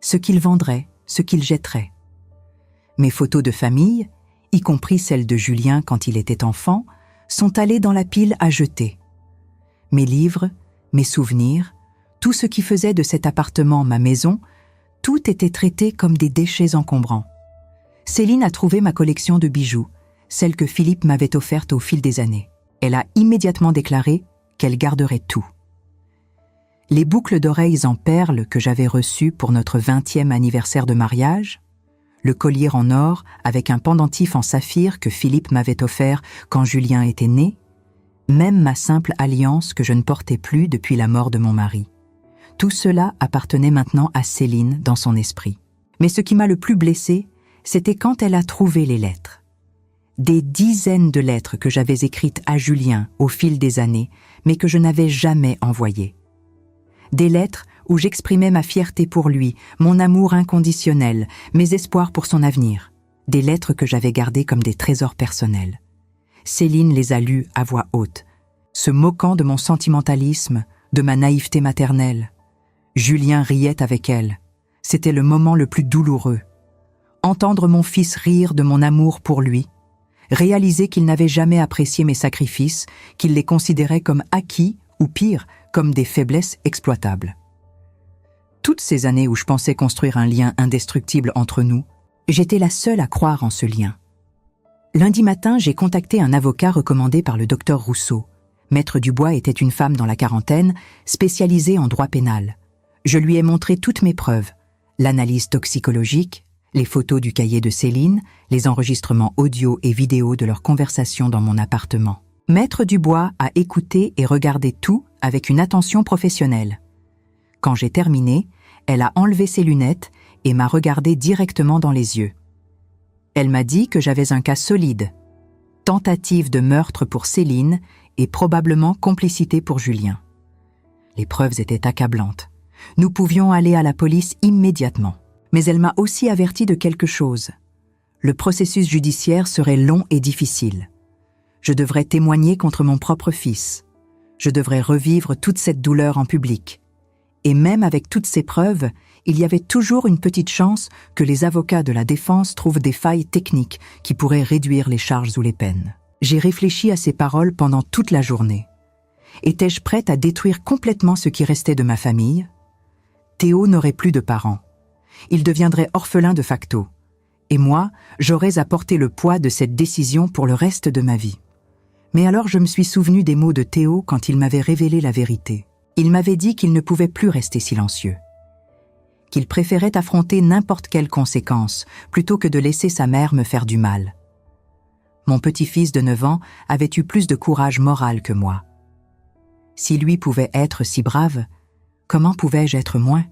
ce qu'ils vendraient, ce qu'ils jetteraient. Mes photos de famille, y compris celles de Julien quand il était enfant, sont allées dans la pile à jeter. Mes livres, mes souvenirs, tout ce qui faisait de cet appartement ma maison, tout était traité comme des déchets encombrants. Céline a trouvé ma collection de bijoux, celle que Philippe m'avait offerte au fil des années. Elle a immédiatement déclaré qu'elle garderait tout. Les boucles d'oreilles en perles que j'avais reçues pour notre 20e anniversaire de mariage, le collier en or avec un pendentif en saphir que Philippe m'avait offert quand Julien était né, même ma simple alliance que je ne portais plus depuis la mort de mon mari. Tout cela appartenait maintenant à Céline dans son esprit. Mais ce qui m'a le plus blessée, c'était quand elle a trouvé les lettres. Des dizaines de lettres que j'avais écrites à Julien au fil des années, mais que je n'avais jamais envoyées. Des lettres où j'exprimais ma fierté pour lui, mon amour inconditionnel, mes espoirs pour son avenir. Des lettres que j'avais gardées comme des trésors personnels. Céline les a lues à voix haute, se moquant de mon sentimentalisme, de ma naïveté maternelle. Julien riait avec elle. C'était le moment le plus douloureux. Entendre mon fils rire de mon amour pour lui, réaliser qu'il n'avait jamais apprécié mes sacrifices, qu'il les considérait comme acquis, ou pire, comme des faiblesses exploitables. Toutes ces années où je pensais construire un lien indestructible entre nous, j'étais la seule à croire en ce lien. Lundi matin, j'ai contacté un avocat recommandé par le docteur Rousseau. Maître Dubois était une femme dans la quarantaine, spécialisée en droit pénal. Je lui ai montré toutes mes preuves, l'analyse toxicologique, les photos du cahier de Céline, les enregistrements audio et vidéo de leurs conversations dans mon appartement. Maître Dubois a écouté et regardé tout avec une attention professionnelle. Quand j'ai terminé, elle a enlevé ses lunettes et m'a regardé directement dans les yeux. Elle m'a dit que j'avais un cas solide. Tentative de meurtre pour Céline et probablement complicité pour Julien. Les preuves étaient accablantes. Nous pouvions aller à la police immédiatement. Mais elle m'a aussi averti de quelque chose. Le processus judiciaire serait long et difficile. Je devrais témoigner contre mon propre fils. Je devrais revivre toute cette douleur en public. Et même avec toutes ces preuves, il y avait toujours une petite chance que les avocats de la défense trouvent des failles techniques qui pourraient réduire les charges ou les peines. J'ai réfléchi à ces paroles pendant toute la journée. Étais-je prête à détruire complètement ce qui restait de ma famille ? Théo n'aurait plus de parents. Il deviendrait orphelin de facto. Et moi, j'aurais à porter le poids de cette décision pour le reste de ma vie. Mais alors je me suis souvenu des mots de Théo quand il m'avait révélé la vérité. Il m'avait dit qu'il ne pouvait plus rester silencieux. Qu'il préférait affronter n'importe quelle conséquence plutôt que de laisser sa mère me faire du mal. Mon petit-fils de 9 ans avait eu plus de courage moral que moi. Si lui pouvait être si brave, comment pouvais-je être moins ?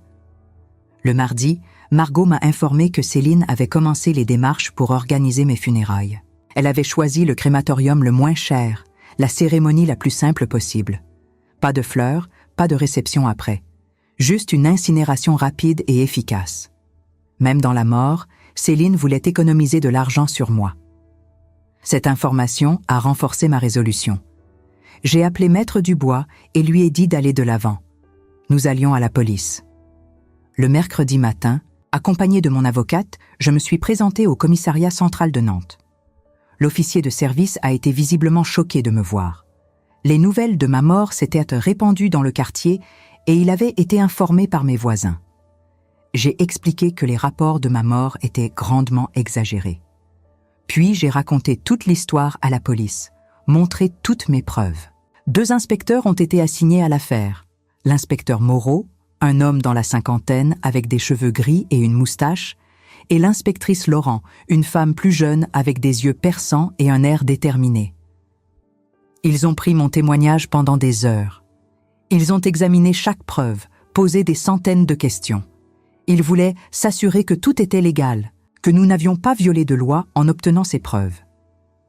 Le mardi, Margot m'a informé que Céline avait commencé les démarches pour organiser mes funérailles. Elle avait choisi le crématorium le moins cher, la cérémonie la plus simple possible. Pas de fleurs, pas de réception après. Juste une incinération rapide et efficace. Même dans la mort, Céline voulait économiser de l'argent sur moi. Cette information a renforcé ma résolution. J'ai appelé Maître Dubois et lui ai dit d'aller de l'avant. Nous allions à la police. Le mercredi matin, accompagné de mon avocate, je me suis présentée au commissariat central de Nantes. L'officier de service a été visiblement choqué de me voir. Les nouvelles de ma mort s'étaient répandues dans le quartier et il avait été informé par mes voisins. J'ai expliqué que les rapports de ma mort étaient grandement exagérés. Puis j'ai raconté toute l'histoire à la police, montré toutes mes preuves. 2 inspecteurs ont été assignés à l'affaire. L'inspecteur Moreau, un homme dans la cinquantaine avec des cheveux gris et une moustache, et l'inspectrice Laurent, une femme plus jeune avec des yeux perçants et un air déterminé. Ils ont pris mon témoignage pendant des heures. Ils ont examiné chaque preuve, posé des centaines de questions. Ils voulaient s'assurer que tout était légal, que nous n'avions pas violé de loi en obtenant ces preuves.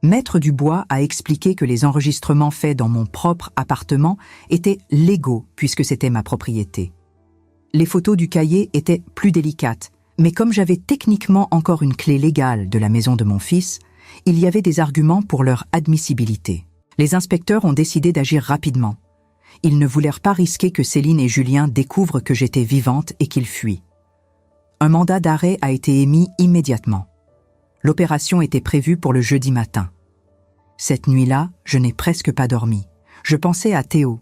Maître Dubois a expliqué que les enregistrements faits dans mon propre appartement étaient légaux puisque c'était ma propriété. Les photos du cahier étaient plus délicates, mais comme j'avais techniquement encore une clé légale de la maison de mon fils, il y avait des arguments pour leur admissibilité. Les inspecteurs ont décidé d'agir rapidement. Ils ne voulurent pas risquer que Céline et Julien découvrent que j'étais vivante et qu'ils fuient. Un mandat d'arrêt a été émis immédiatement. L'opération était prévue pour le jeudi matin. Cette nuit-là, je n'ai presque pas dormi. Je pensais à Théo.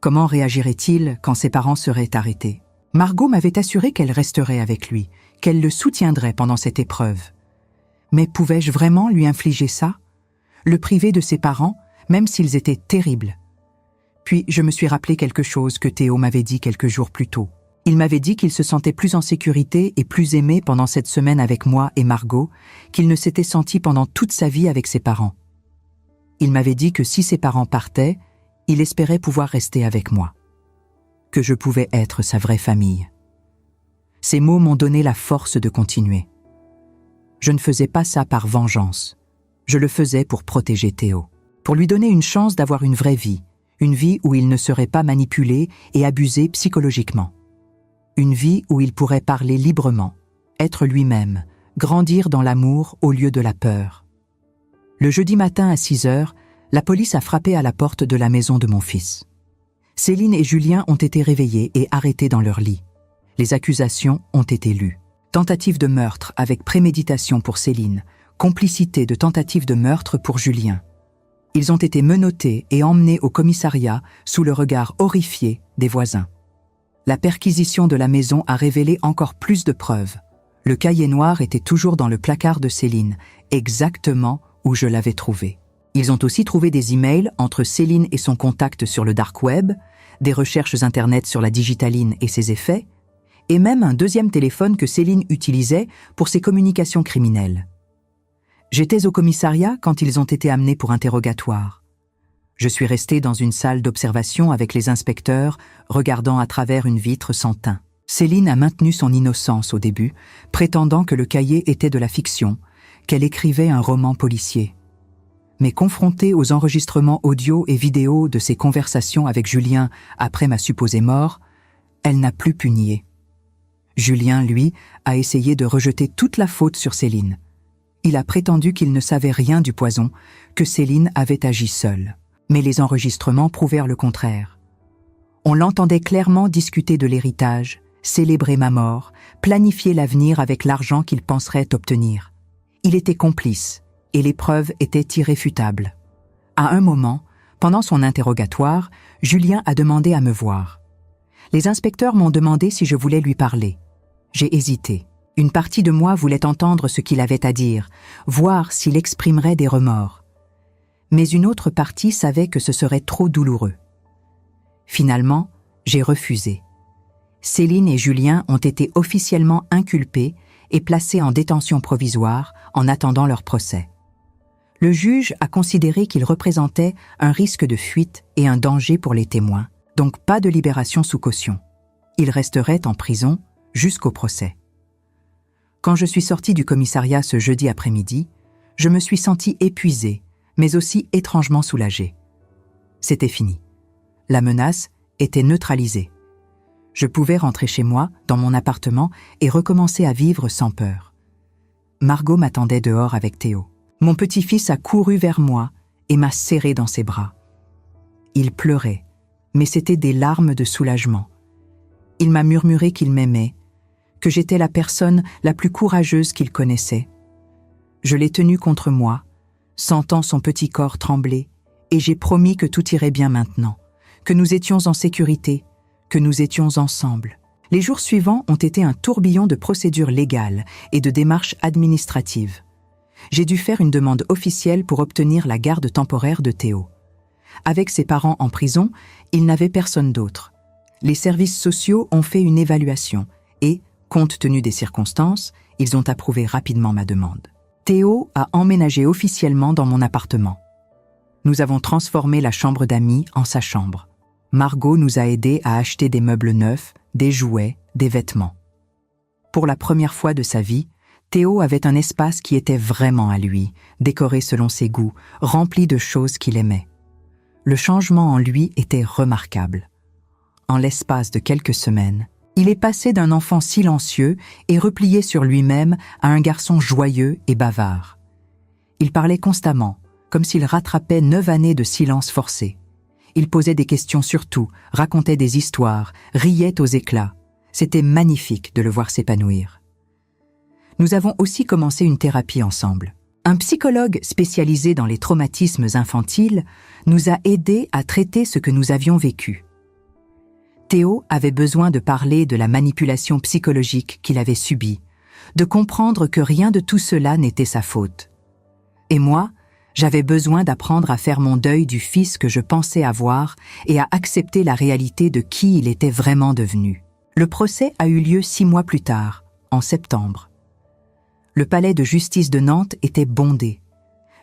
Comment réagirait-il quand ses parents seraient arrêtés? Margot m'avait assuré qu'elle resterait avec lui, qu'elle le soutiendrait pendant cette épreuve. Mais pouvais-je vraiment lui infliger ça? Le priver de ses parents, même s'ils étaient terribles? Puis je me suis rappelé quelque chose que Théo m'avait dit quelques jours plus tôt. Il m'avait dit qu'il se sentait plus en sécurité et plus aimé pendant cette semaine avec moi et Margot qu'il ne s'était senti pendant toute sa vie avec ses parents. Il m'avait dit que si ses parents partaient, il espérait pouvoir rester avec moi. Que je pouvais être sa vraie famille. Ces mots m'ont donné la force de continuer. Je ne faisais pas ça par vengeance. Je le faisais pour protéger Théo, pour lui donner une chance d'avoir une vraie vie, une vie où il ne serait pas manipulé et abusé psychologiquement. Une vie où il pourrait parler librement, être lui-même, grandir dans l'amour au lieu de la peur. Le jeudi matin à 6 heures, la police a frappé à la porte de la maison de mon fils. Céline et Julien ont été réveillés et arrêtés dans leur lit. Les accusations ont été lues. Tentative de meurtre avec préméditation pour Céline, complicité de tentative de meurtre pour Julien. Ils ont été menottés et emmenés au commissariat sous le regard horrifié des voisins. La perquisition de la maison a révélé encore plus de preuves. Le cahier noir était toujours dans le placard de Céline, exactement où je l'avais trouvé. Ils ont aussi trouvé des emails entre Céline et son contact sur le dark web, des recherches internet sur la digitaline et ses effets, et même un deuxième téléphone que Céline utilisait pour ses communications criminelles. J'étais au commissariat quand ils ont été amenés pour interrogatoire. Je suis resté dans une salle d'observation avec les inspecteurs, regardant à travers une vitre sans teint. Céline a maintenu son innocence au début, prétendant que le cahier était de la fiction, qu'elle écrivait un roman policier. Mais confrontée aux enregistrements audio et vidéo de ses conversations avec Julien après ma supposée mort, elle n'a plus pu nier. Julien, lui, a essayé de rejeter toute la faute sur Céline. Il a prétendu qu'il ne savait rien du poison, que Céline avait agi seule. Mais les enregistrements prouvèrent le contraire. On l'entendait clairement discuter de l'héritage, célébrer ma mort, planifier l'avenir avec l'argent qu'il penserait obtenir. Il était complice, et les preuves étaient irréfutables. À un moment, pendant son interrogatoire, Julien a demandé à me voir. Les inspecteurs m'ont demandé si je voulais lui parler. J'ai hésité. Une partie de moi voulait entendre ce qu'il avait à dire, voir s'il exprimerait des remords. Mais une autre partie savait que ce serait trop douloureux. Finalement, j'ai refusé. Céline et Julien ont été officiellement inculpés et placés en détention provisoire en attendant leur procès. Le juge a considéré qu'ils représentaient un risque de fuite et un danger pour les témoins, donc pas de libération sous caution. Ils resteraient en prison jusqu'au procès. Quand je suis sortie du commissariat ce jeudi après-midi, je me suis sentie épuisée, mais aussi étrangement soulagée. C'était fini. La menace était neutralisée. Je pouvais rentrer chez moi, dans mon appartement, et recommencer à vivre sans peur. Margot m'attendait dehors avec Théo. Mon petit-fils a couru vers moi et m'a serré dans ses bras. Il pleurait, mais c'était des larmes de soulagement. Il m'a murmuré qu'il m'aimait, que j'étais la personne la plus courageuse qu'il connaissait. Je l'ai tenu contre moi, sentant son petit corps trembler, et j'ai promis que tout irait bien maintenant, que nous étions en sécurité, que nous étions ensemble. Les jours suivants ont été un tourbillon de procédures légales et de démarches administratives. J'ai dû faire une demande officielle pour obtenir la garde temporaire de Théo. Avec ses parents en prison, il n'avait personne d'autre. Les services sociaux ont fait une évaluation et, compte tenu des circonstances, Ils ont approuvé rapidement ma demande. Théo a emménagé officiellement dans mon appartement. Nous avons transformé la chambre d'amis en sa chambre. Margot nous a aidés à acheter des meubles neufs, des jouets, des vêtements. Pour la première fois de sa vie, Théo avait un espace qui était vraiment à lui, décoré selon ses goûts, rempli de choses qu'il aimait. Le changement en lui était remarquable. En l'espace de quelques semaines, il est passé d'un enfant silencieux et replié sur lui-même à un garçon joyeux et bavard. Il parlait constamment, comme s'il rattrapait 9 années de silence forcé. Il posait des questions sur tout, racontait des histoires, riait aux éclats. C'était magnifique de le voir s'épanouir. Nous avons aussi commencé une thérapie ensemble. Un psychologue spécialisé dans les traumatismes infantiles nous a aidés à traiter ce que nous avions vécu. Théo avait besoin de parler de la manipulation psychologique qu'il avait subie, de comprendre que rien de tout cela n'était sa faute. Et moi, j'avais besoin d'apprendre à faire mon deuil du fils que je pensais avoir et à accepter la réalité de qui il était vraiment devenu. Le procès a eu lieu 6 mois plus tard, en septembre. Le palais de justice de Nantes était bondé.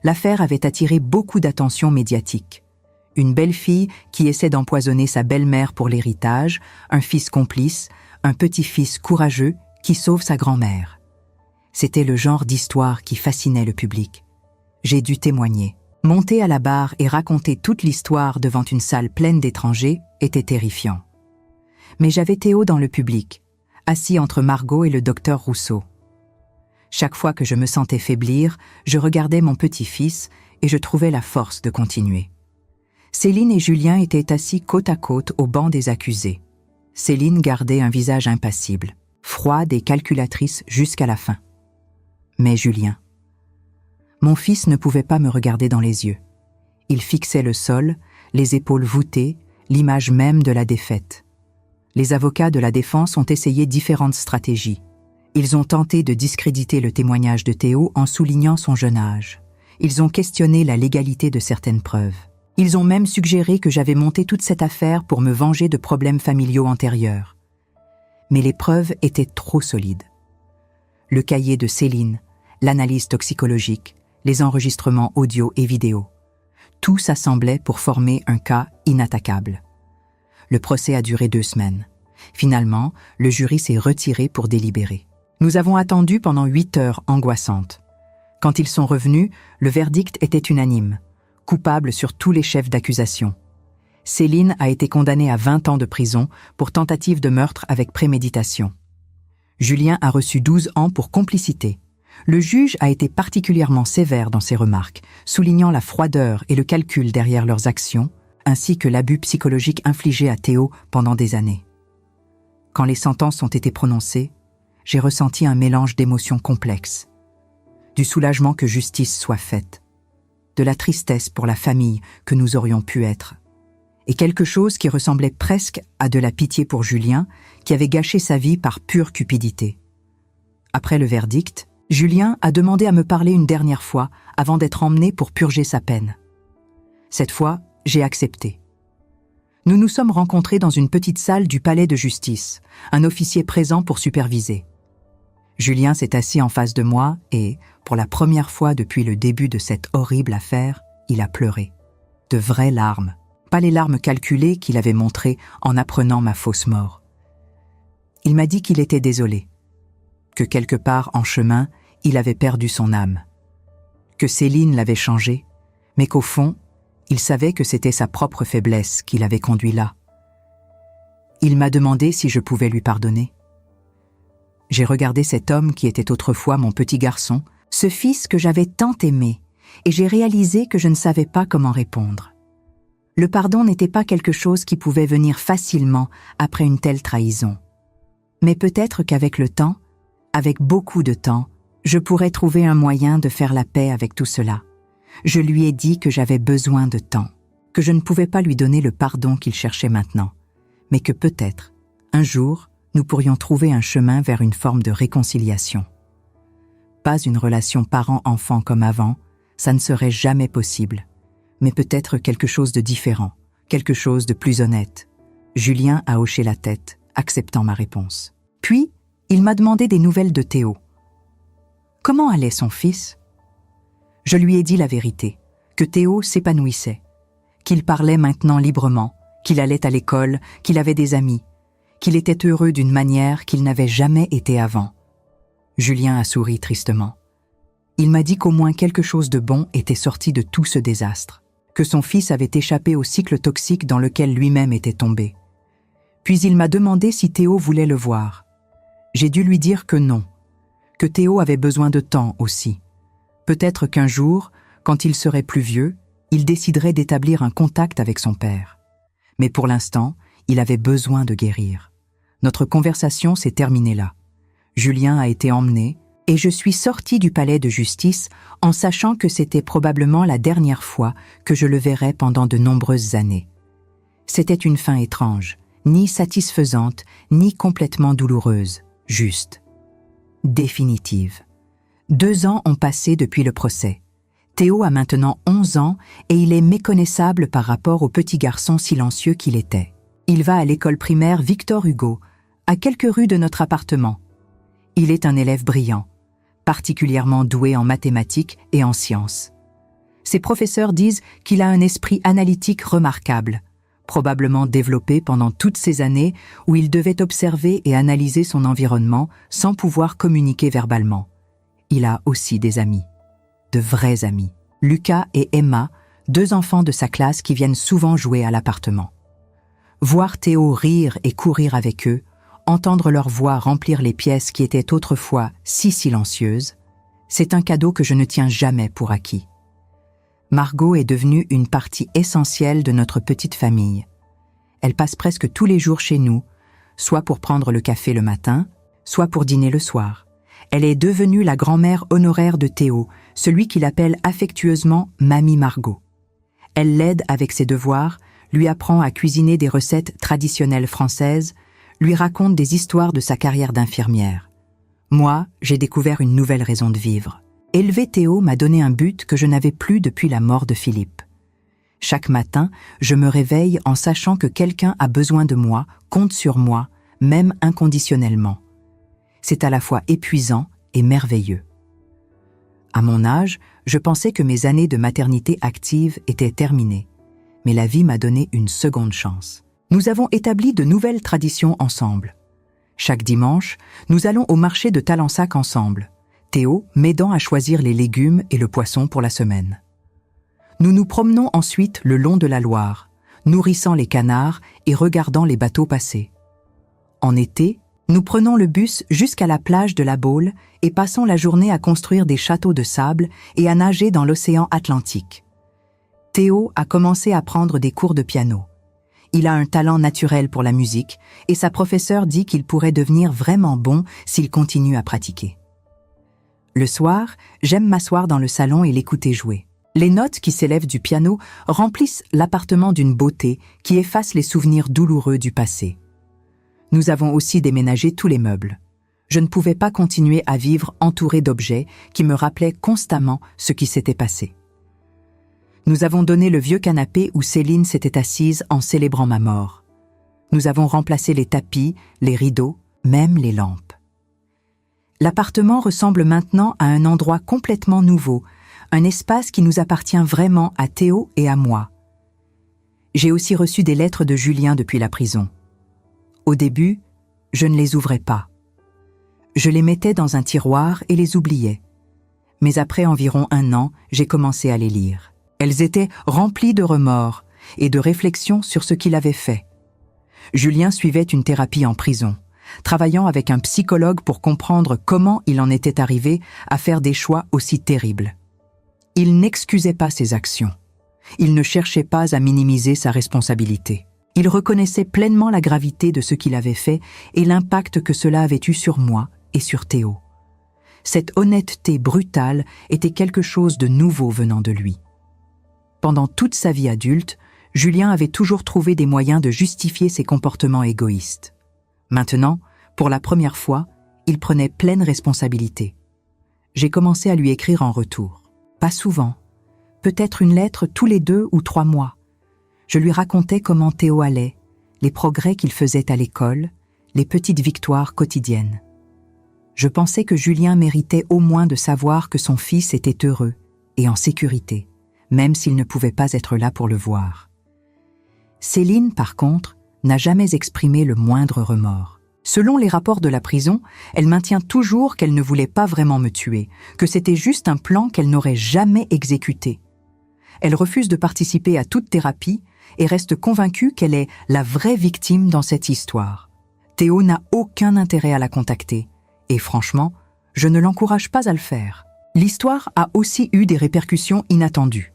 L'affaire avait attiré beaucoup d'attention médiatique. Une belle-fille qui essaie d'empoisonner sa belle-mère pour l'héritage, un fils complice, un petit-fils courageux qui sauve sa grand-mère. C'était le genre d'histoire qui fascinait le public. J'ai dû témoigner. Monter à la barre et raconter toute l'histoire devant une salle pleine d'étrangers était terrifiant. Mais j'avais Théo dans le public, assis entre Margot et le docteur Rousseau. Chaque fois que je me sentais faiblir, je regardais mon petit-fils et je trouvais la force de continuer. Céline et Julien étaient assis côte à côte au banc des accusés. Céline gardait un visage impassible, froide et calculatrice jusqu'à la fin. Mais Julien... Mon fils ne pouvait pas me regarder dans les yeux. Il fixait le sol, les épaules voûtées, l'image même de la défaite. Les avocats de la défense ont essayé différentes stratégies. Ils ont tenté de discréditer le témoignage de Théo en soulignant son jeune âge. Ils ont questionné la légalité de certaines preuves. Ils ont même suggéré que j'avais monté toute cette affaire pour me venger de problèmes familiaux antérieurs. Mais les preuves étaient trop solides. Le cahier de Céline, l'analyse toxicologique, les enregistrements audio et vidéo. Tout s'assemblait pour former un cas inattaquable. Le procès a duré 2 semaines. Finalement, le jury s'est retiré pour délibérer. Nous avons attendu pendant 8 heures angoissantes. Quand ils sont revenus, le verdict était unanime. Coupable sur tous les chefs d'accusation. Céline a été condamnée à 20 ans de prison pour tentative de meurtre avec préméditation. Julien a reçu 12 ans pour complicité. Le juge a été particulièrement sévère dans ses remarques, soulignant la froideur et le calcul derrière leurs actions, ainsi que l'abus psychologique infligé à Théo pendant des années. Quand les sentences ont été prononcées, j'ai ressenti un mélange d'émotions complexes. Du soulagement que justice soit faite, de la tristesse pour la famille que nous aurions pu être, et quelque chose qui ressemblait presque à de la pitié pour Julien, qui avait gâché sa vie par pure cupidité. Après le verdict, Julien a demandé à me parler une dernière fois avant d'être emmené pour purger sa peine. Cette fois, j'ai accepté. Nous nous sommes rencontrés dans une petite salle du palais de justice, un officier présent pour superviser. Julien s'est assis en face de moi et, pour la première fois depuis le début de cette horrible affaire, il a pleuré. De vraies larmes, pas les larmes calculées qu'il avait montrées en apprenant ma fausse mort. Il m'a dit qu'il était désolé, que quelque part en chemin, il avait perdu son âme, que Céline l'avait changé, mais qu'au fond, il savait que c'était sa propre faiblesse qui l'avait conduit là. Il m'a demandé si je pouvais lui pardonner. J'ai regardé cet homme qui était autrefois mon petit garçon, ce fils que j'avais tant aimé, et j'ai réalisé que je ne savais pas comment répondre. Le pardon n'était pas quelque chose qui pouvait venir facilement après une telle trahison. Mais peut-être qu'avec le temps, avec beaucoup de temps, je pourrais trouver un moyen de faire la paix avec tout cela. Je lui ai dit que j'avais besoin de temps, que je ne pouvais pas lui donner le pardon qu'il cherchait maintenant, mais que peut-être, un jour, nous pourrions trouver un chemin vers une forme de réconciliation. Pas une relation parent-enfant comme avant, ça ne serait jamais possible, mais peut-être quelque chose de différent, quelque chose de plus honnête. Julien a hoché la tête, acceptant ma réponse. Puis, il m'a demandé des nouvelles de Théo. Comment allait son fils? Je lui ai dit la vérité, que Théo s'épanouissait, qu'il parlait maintenant librement, qu'il allait à l'école, qu'il avait des amis, qu'il était heureux d'une manière qu'il n'avait jamais été avant. Julien a souri tristement. Il m'a dit qu'au moins quelque chose de bon était sorti de tout ce désastre, que son fils avait échappé au cycle toxique dans lequel lui-même était tombé. Puis il m'a demandé si Théo voulait le voir. J'ai dû lui dire que non, que Théo avait besoin de temps aussi. Peut-être qu'un jour, quand il serait plus vieux, il déciderait d'établir un contact avec son père. Mais pour l'instant, il avait besoin de guérir. Notre conversation s'est terminée là. Julien a été emmené, et je suis sortie du palais de justice en sachant que c'était probablement la dernière fois que je le verrais pendant de nombreuses années. C'était une fin étrange, ni satisfaisante, ni complètement douloureuse, juste. Définitive. 2 ans ont passé depuis le procès. Théo a maintenant 11 ans et il est méconnaissable par rapport au petit garçon silencieux qu'il était. Il va à l'école primaire Victor Hugo, à quelques rues de notre appartement. Il est un élève brillant, particulièrement doué en mathématiques et en sciences. Ses professeurs disent qu'il a un esprit analytique remarquable, probablement développé pendant toutes ces années où il devait observer et analyser son environnement sans pouvoir communiquer verbalement. Il a aussi des amis, de vrais amis. Lucas et Emma, 2 enfants de sa classe qui viennent souvent jouer à l'appartement. Voir Théo rire et courir avec eux, entendre leur voix remplir les pièces qui étaient autrefois si silencieuses, c'est un cadeau que je ne tiens jamais pour acquis. Margot est devenue une partie essentielle de notre petite famille. Elle passe presque tous les jours chez nous, soit pour prendre le café le matin, soit pour dîner le soir. Elle est devenue la grand-mère honoraire de Théo, celui qu'il appelle affectueusement « Mamie Margot ». Elle l'aide avec ses devoirs, lui apprend à cuisiner des recettes traditionnelles françaises, lui raconte des histoires de sa carrière d'infirmière. Moi, j'ai découvert une nouvelle raison de vivre. Élever Théo m'a donné un but que je n'avais plus depuis la mort de Philippe. Chaque matin, je me réveille en sachant que quelqu'un a besoin de moi, compte sur moi, même inconditionnellement. C'est à la fois épuisant et merveilleux. À mon âge, je pensais que mes années de maternité active étaient terminées, mais la vie m'a donné une seconde chance. Nous avons établi de nouvelles traditions ensemble. Chaque dimanche, nous allons au marché de Talensac ensemble, Théo m'aidant à choisir les légumes et le poisson pour la semaine. Nous nous promenons ensuite le long de la Loire, nourrissant les canards et regardant les bateaux passer. En été, nous prenons le bus jusqu'à la plage de la Baule et passons la journée à construire des châteaux de sable et à nager dans l'océan Atlantique. Théo a commencé à prendre des cours de piano. Il a un talent naturel pour la musique et sa professeure dit qu'il pourrait devenir vraiment bon s'il continue à pratiquer. Le soir, j'aime m'asseoir dans le salon et l'écouter jouer. Les notes qui s'élèvent du piano remplissent l'appartement d'une beauté qui efface les souvenirs douloureux du passé. Nous avons aussi déménagé tous les meubles. Je ne pouvais pas continuer à vivre entouré d'objets qui me rappelaient constamment ce qui s'était passé. Nous avons donné le vieux canapé où Céline s'était assise en célébrant ma mort. Nous avons remplacé les tapis, les rideaux, même les lampes. L'appartement ressemble maintenant à un endroit complètement nouveau, un espace qui nous appartient vraiment à Théo et à moi. J'ai aussi reçu des lettres de Julien depuis la prison. Au début, je ne les ouvrais pas. Je les mettais dans un tiroir et les oubliais. Mais après environ 1 an, j'ai commencé à les lire. Elles étaient remplies de remords et de réflexions sur ce qu'il avait fait. Julien suivait une thérapie en prison, travaillant avec un psychologue pour comprendre comment il en était arrivé à faire des choix aussi terribles. Il n'excusait pas ses actions. Il ne cherchait pas à minimiser sa responsabilité. Il reconnaissait pleinement la gravité de ce qu'il avait fait et l'impact que cela avait eu sur moi et sur Théo. Cette honnêteté brutale était quelque chose de nouveau venant de lui. Pendant toute sa vie adulte, Julien avait toujours trouvé des moyens de justifier ses comportements égoïstes. Maintenant, pour la première fois, il prenait pleine responsabilité. J'ai commencé à lui écrire en retour. Pas souvent, peut-être une lettre tous les 2 ou 3 mois. Je lui racontais comment Théo allait, les progrès qu'il faisait à l'école, les petites victoires quotidiennes. Je pensais que Julien méritait au moins de savoir que son fils était heureux et en sécurité, même s'il ne pouvait pas être là pour le voir. Céline, par contre, n'a jamais exprimé le moindre remords. Selon les rapports de la prison, elle maintient toujours qu'elle ne voulait pas vraiment me tuer, que c'était juste un plan qu'elle n'aurait jamais exécuté. Elle refuse de participer à toute thérapie et reste convaincue qu'elle est la vraie victime dans cette histoire. Théo n'a aucun intérêt à la contacter. Et franchement, je ne l'encourage pas à le faire. L'histoire a aussi eu des répercussions inattendues.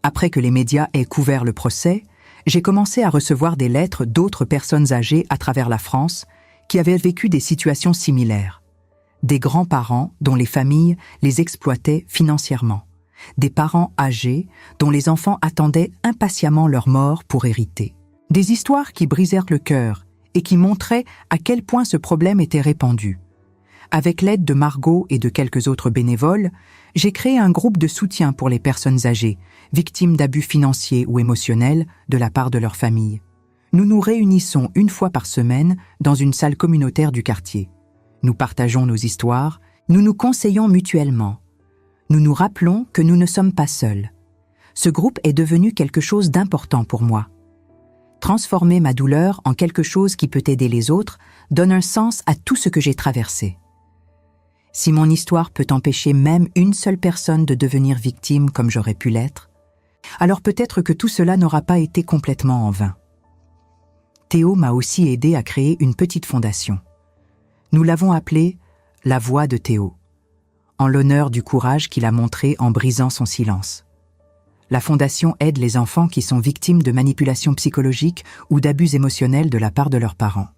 Après que les médias aient couvert le procès, j'ai commencé à recevoir des lettres d'autres personnes âgées à travers la France qui avaient vécu des situations similaires. Des grands-parents dont les familles les exploitaient financièrement. Des parents âgés dont les enfants attendaient impatiemment leur mort pour hériter. Des histoires qui brisèrent le cœur et qui montraient à quel point ce problème était répandu. Avec l'aide de Margot et de quelques autres bénévoles, j'ai créé un groupe de soutien pour les personnes âgées, victimes d'abus financiers ou émotionnels de la part de leur famille. Nous nous réunissons une fois par semaine dans une salle communautaire du quartier. Nous partageons nos histoires, nous nous conseillons mutuellement. Nous nous rappelons que nous ne sommes pas seuls. Ce groupe est devenu quelque chose d'important pour moi. Transformer ma douleur en quelque chose qui peut aider les autres donne un sens à tout ce que j'ai traversé. Si mon histoire peut empêcher même une seule personne de devenir victime comme j'aurais pu l'être, alors peut-être que tout cela n'aura pas été complètement en vain. Théo m'a aussi aidé à créer une petite fondation. Nous l'avons appelée « La Voix de Théo », en l'honneur du courage qu'il a montré en brisant son silence. La fondation aide les enfants qui sont victimes de manipulations psychologiques ou d'abus émotionnels de la part de leurs parents.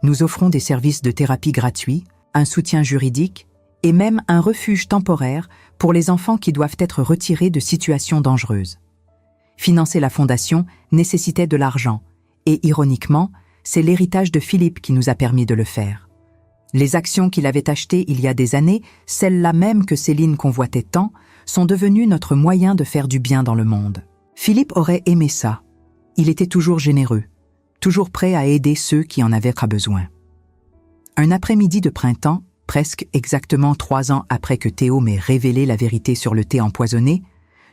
Nous offrons des services de thérapie gratuits, un soutien juridique et même un refuge temporaire pour les enfants qui doivent être retirés de situations dangereuses. Financer la fondation nécessitait de l'argent et, ironiquement, c'est l'héritage de Philippe qui nous a permis de le faire. Les actions qu'il avait achetées il y a des années, celles-là même que Céline convoitait tant, sont devenues notre moyen de faire du bien dans le monde. Philippe aurait aimé ça. Il était toujours généreux, toujours prêt à aider ceux qui en avaient besoin. Un après-midi de printemps, presque exactement 3 ans après que Théo m'ait révélé la vérité sur le thé empoisonné,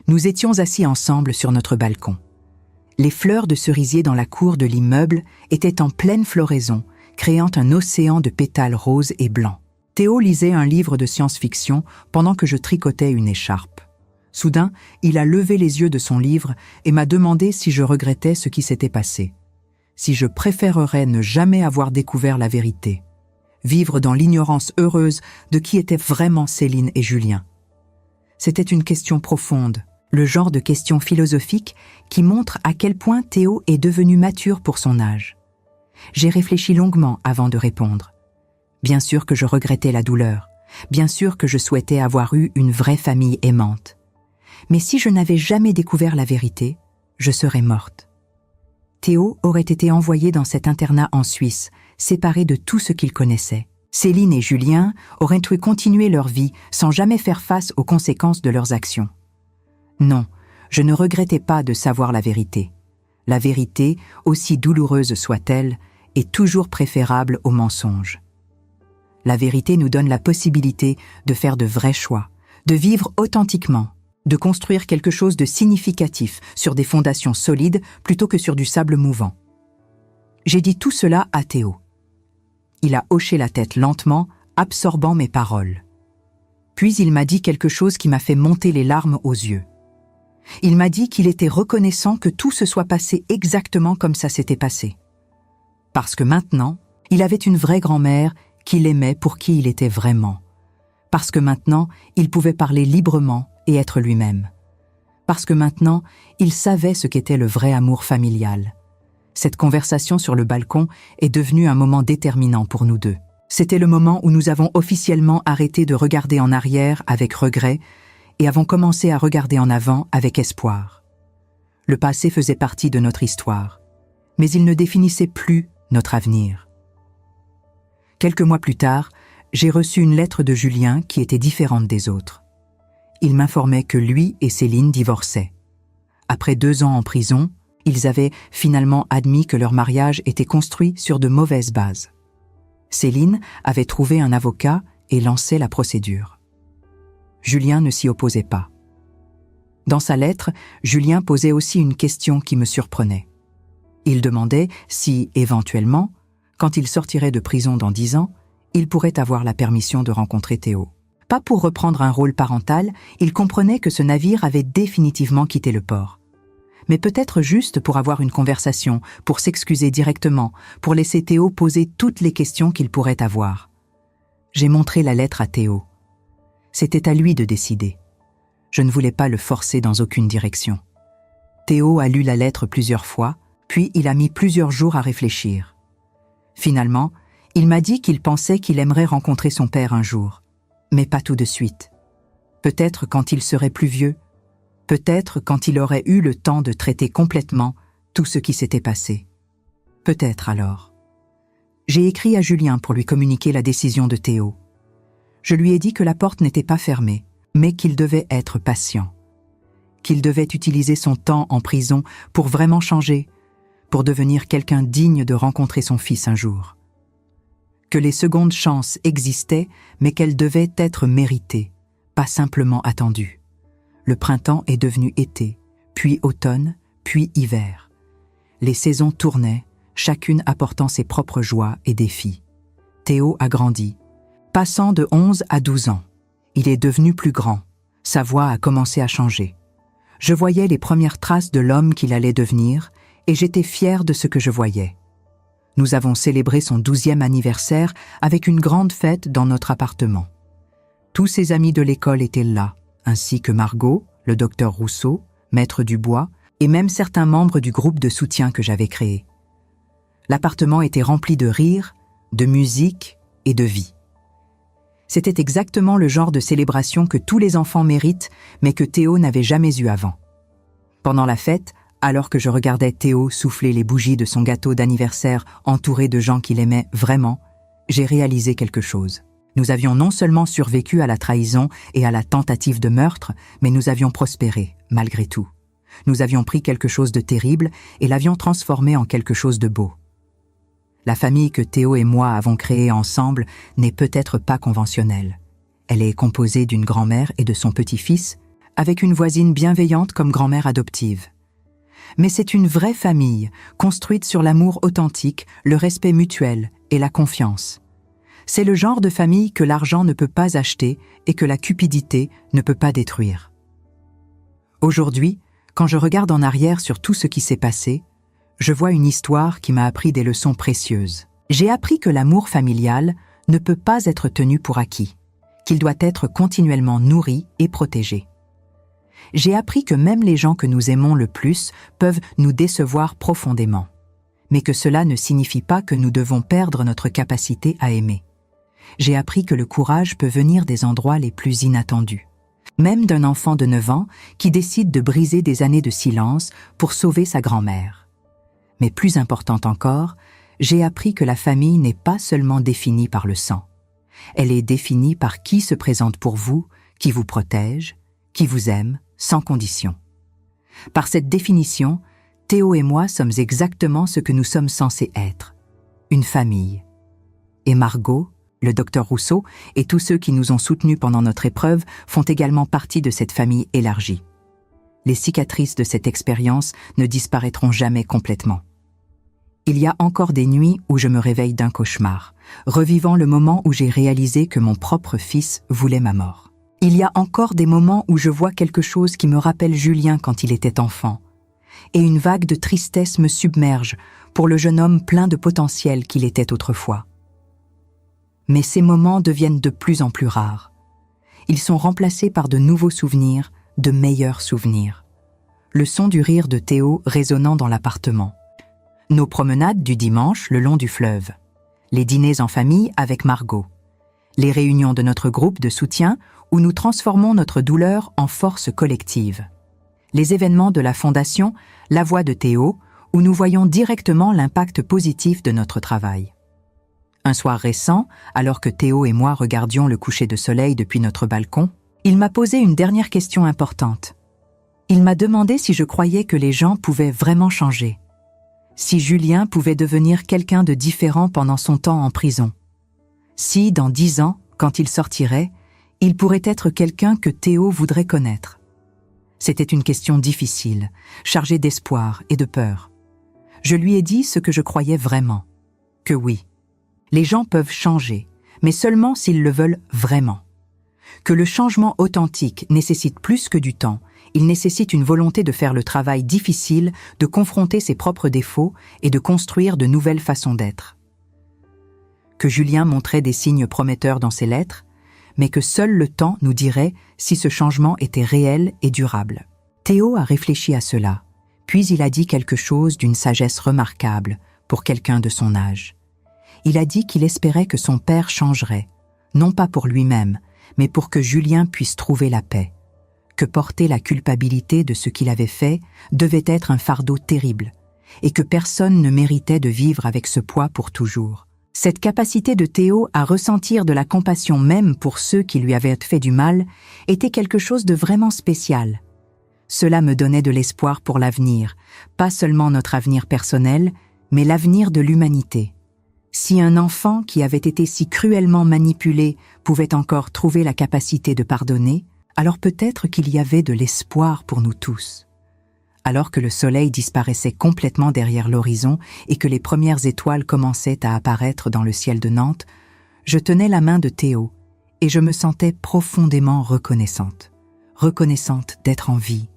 nous étions assis ensemble sur notre balcon. Les fleurs de cerisier dans la cour de l'immeuble étaient en pleine floraison, créant un océan de pétales roses et blancs. Théo lisait un livre de science-fiction pendant que je tricotais une écharpe. Soudain, il a levé les yeux de son livre et m'a demandé si je regrettais ce qui s'était passé. Si je préférerais ne jamais avoir découvert la vérité. Vivre dans l'ignorance heureuse de qui étaient vraiment Céline et Julien. C'était une question profonde, le genre de question philosophique qui montre à quel point Théo est devenu mature pour son âge. J'ai réfléchi longuement avant de répondre. Bien sûr que je regrettais la douleur, bien sûr que je souhaitais avoir eu une vraie famille aimante. Mais si je n'avais jamais découvert la vérité, je serais morte. Théo aurait été envoyé dans cet internat en Suisse, séparé de tout ce qu'il connaissait. Céline et Julien auraient pu continuer leur vie sans jamais faire face aux conséquences de leurs actions. Non, je ne regrettais pas de savoir la vérité. La vérité, aussi douloureuse soit-elle, est toujours préférable au mensonge. La vérité nous donne la possibilité de faire de vrais choix, de vivre authentiquement, de construire quelque chose de significatif sur des fondations solides plutôt que sur du sable mouvant. J'ai dit tout cela à Théo. Il a hoché la tête lentement, absorbant mes paroles. Puis il m'a dit quelque chose qui m'a fait monter les larmes aux yeux. Il m'a dit qu'il était reconnaissant que tout se soit passé exactement comme ça s'était passé. Parce que maintenant, il avait une vraie grand-mère qu'il aimait pour qui il était vraiment. Parce que maintenant, il pouvait parler librement et être lui-même. Parce que maintenant, il savait ce qu'était le vrai amour familial. Cette conversation sur le balcon est devenue un moment déterminant pour nous deux. C'était le moment où nous avons officiellement arrêté de regarder en arrière avec regret et avons commencé à regarder en avant avec espoir. Le passé faisait partie de notre histoire, mais il ne définissait plus notre avenir. Quelques mois plus tard, j'ai reçu une lettre de Julien qui était différente des autres. Il m'informait que lui et Céline divorçaient. Après 2 ans en prison, ils avaient finalement admis que leur mariage était construit sur de mauvaises bases. Céline avait trouvé un avocat et lançait la procédure. Julien ne s'y opposait pas. Dans sa lettre, Julien posait aussi une question qui me surprenait. Il demandait si, éventuellement, quand il sortirait de prison dans 10 ans, il pourrait avoir la permission de rencontrer Théo. Pas pour reprendre un rôle parental, il comprenait que ce navire avait définitivement quitté le port. Mais peut-être juste pour avoir une conversation, pour s'excuser directement, pour laisser Théo poser toutes les questions qu'il pourrait avoir. J'ai montré la lettre à Théo. C'était à lui de décider. Je ne voulais pas le forcer dans aucune direction. Théo a lu la lettre plusieurs fois, puis il a mis plusieurs jours à réfléchir. Finalement, il m'a dit qu'il pensait qu'il aimerait rencontrer son père un jour, mais pas tout de suite. Peut-être quand il serait plus vieux, peut-être quand il aurait eu le temps de traiter complètement tout ce qui s'était passé. Peut-être alors. J'ai écrit à Julien pour lui communiquer la décision de Théo. Je lui ai dit que la porte n'était pas fermée, mais qu'il devait être patient. Qu'il devait utiliser son temps en prison pour vraiment changer, pour devenir quelqu'un digne de rencontrer son fils un jour. Que les secondes chances existaient, mais qu'elles devaient être méritées, pas simplement attendues. Le printemps est devenu été, puis automne, puis hiver. Les saisons tournaient, chacune apportant ses propres joies et défis. Théo a grandi, passant de 11 à 12 ans. Il est devenu plus grand, sa voix a commencé à changer. Je voyais les premières traces de l'homme qu'il allait devenir, et j'étais fière de ce que je voyais. Nous avons célébré son 12e anniversaire avec une grande fête dans notre appartement. Tous ses amis de l'école étaient là, ainsi que Margot, le docteur Rousseau, maître Dubois, et même certains membres du groupe de soutien que j'avais créé. L'appartement était rempli de rires, de musique et de vie. C'était exactement le genre de célébration que tous les enfants méritent, mais que Théo n'avait jamais eu avant. Pendant la fête, alors que je regardais Théo souffler les bougies de son gâteau d'anniversaire entouré de gens qu'il aimait vraiment, j'ai réalisé quelque chose. Nous avions non seulement survécu à la trahison et à la tentative de meurtre, mais nous avions prospéré, malgré tout. Nous avions pris quelque chose de terrible et l'avions transformé en quelque chose de beau. La famille que Théo et moi avons créée ensemble n'est peut-être pas conventionnelle. Elle est composée d'une grand-mère et de son petit-fils, avec une voisine bienveillante comme grand-mère adoptive. Mais c'est une vraie famille, construite sur l'amour authentique, le respect mutuel et la confiance. C'est le genre de famille que l'argent ne peut pas acheter et que la cupidité ne peut pas détruire. Aujourd'hui, quand je regarde en arrière sur tout ce qui s'est passé, je vois une histoire qui m'a appris des leçons précieuses. J'ai appris que l'amour familial ne peut pas être tenu pour acquis, qu'il doit être continuellement nourri et protégé. J'ai appris que même les gens que nous aimons le plus peuvent nous décevoir profondément, mais que cela ne signifie pas que nous devons perdre notre capacité à aimer. J'ai appris que le courage peut venir des endroits les plus inattendus, même d'un enfant de 9 ans qui décide de briser des années de silence pour sauver sa grand-mère. Mais plus important encore, j'ai appris que la famille n'est pas seulement définie par le sang. Elle est définie par qui se présente pour vous, qui vous protège, qui vous aime, sans condition. Par cette définition, Théo et moi sommes exactement ce que nous sommes censés être, une famille. Et Margot, le docteur Rousseau et tous ceux qui nous ont soutenus pendant notre épreuve font également partie de cette famille élargie. Les cicatrices de cette expérience ne disparaîtront jamais complètement. Il y a encore des nuits où je me réveille d'un cauchemar, revivant le moment où j'ai réalisé que mon propre fils voulait ma mort. Il y a encore des moments où je vois quelque chose qui me rappelle Julien quand il était enfant, et une vague de tristesse me submerge pour le jeune homme plein de potentiel qu'il était autrefois. Mais ces moments deviennent de plus en plus rares. Ils sont remplacés par de nouveaux souvenirs, de meilleurs souvenirs. Le son du rire de Théo résonnant dans l'appartement. Nos promenades du dimanche le long du fleuve. Les dîners en famille avec Margot. Les réunions de notre groupe de soutien où nous transformons notre douleur en force collective. Les événements de la Fondation La Voix de Théo, où nous voyons directement l'impact positif de notre travail. Un soir récent, alors que Théo et moi regardions le coucher de soleil depuis notre balcon, il m'a posé une dernière question importante. Il m'a demandé si je croyais que les gens pouvaient vraiment changer. Si Julien pouvait devenir quelqu'un de différent pendant son temps en prison. Si, dans 10 ans, Quand il sortirait, il pourrait être quelqu'un que Théo voudrait connaître. C'était une question difficile, chargée d'espoir et de peur. Je lui ai dit ce que je croyais vraiment, que oui, les gens peuvent changer, mais seulement s'ils le veulent vraiment. Que le changement authentique nécessite plus que du temps, il nécessite une volonté de faire le travail difficile, de confronter ses propres défauts et de construire de nouvelles façons d'être. Que Julien montrait des signes prometteurs dans ses lettres, mais que seul le temps nous dirait si ce changement était réel et durable. Théo a réfléchi à cela, puis il a dit quelque chose d'une sagesse remarquable pour quelqu'un de son âge. Il a dit qu'il espérait que son père changerait, non pas pour lui-même, mais pour que Julien puisse trouver la paix, que porter la culpabilité de ce qu'il avait fait devait être un fardeau terrible, et que personne ne méritait de vivre avec ce poids pour toujours. Cette capacité de Théo à ressentir de la compassion même pour ceux qui lui avaient fait du mal était quelque chose de vraiment spécial. Cela me donnait de l'espoir pour l'avenir, pas seulement notre avenir personnel, mais l'avenir de l'humanité. Si un enfant qui avait été si cruellement manipulé pouvait encore trouver la capacité de pardonner, alors peut-être qu'il y avait de l'espoir pour nous tous. Alors que le soleil disparaissait complètement derrière l'horizon et que les premières étoiles commençaient à apparaître dans le ciel de Nantes, je tenais la main de Théo et je me sentais profondément reconnaissante. Reconnaissante d'être en vie,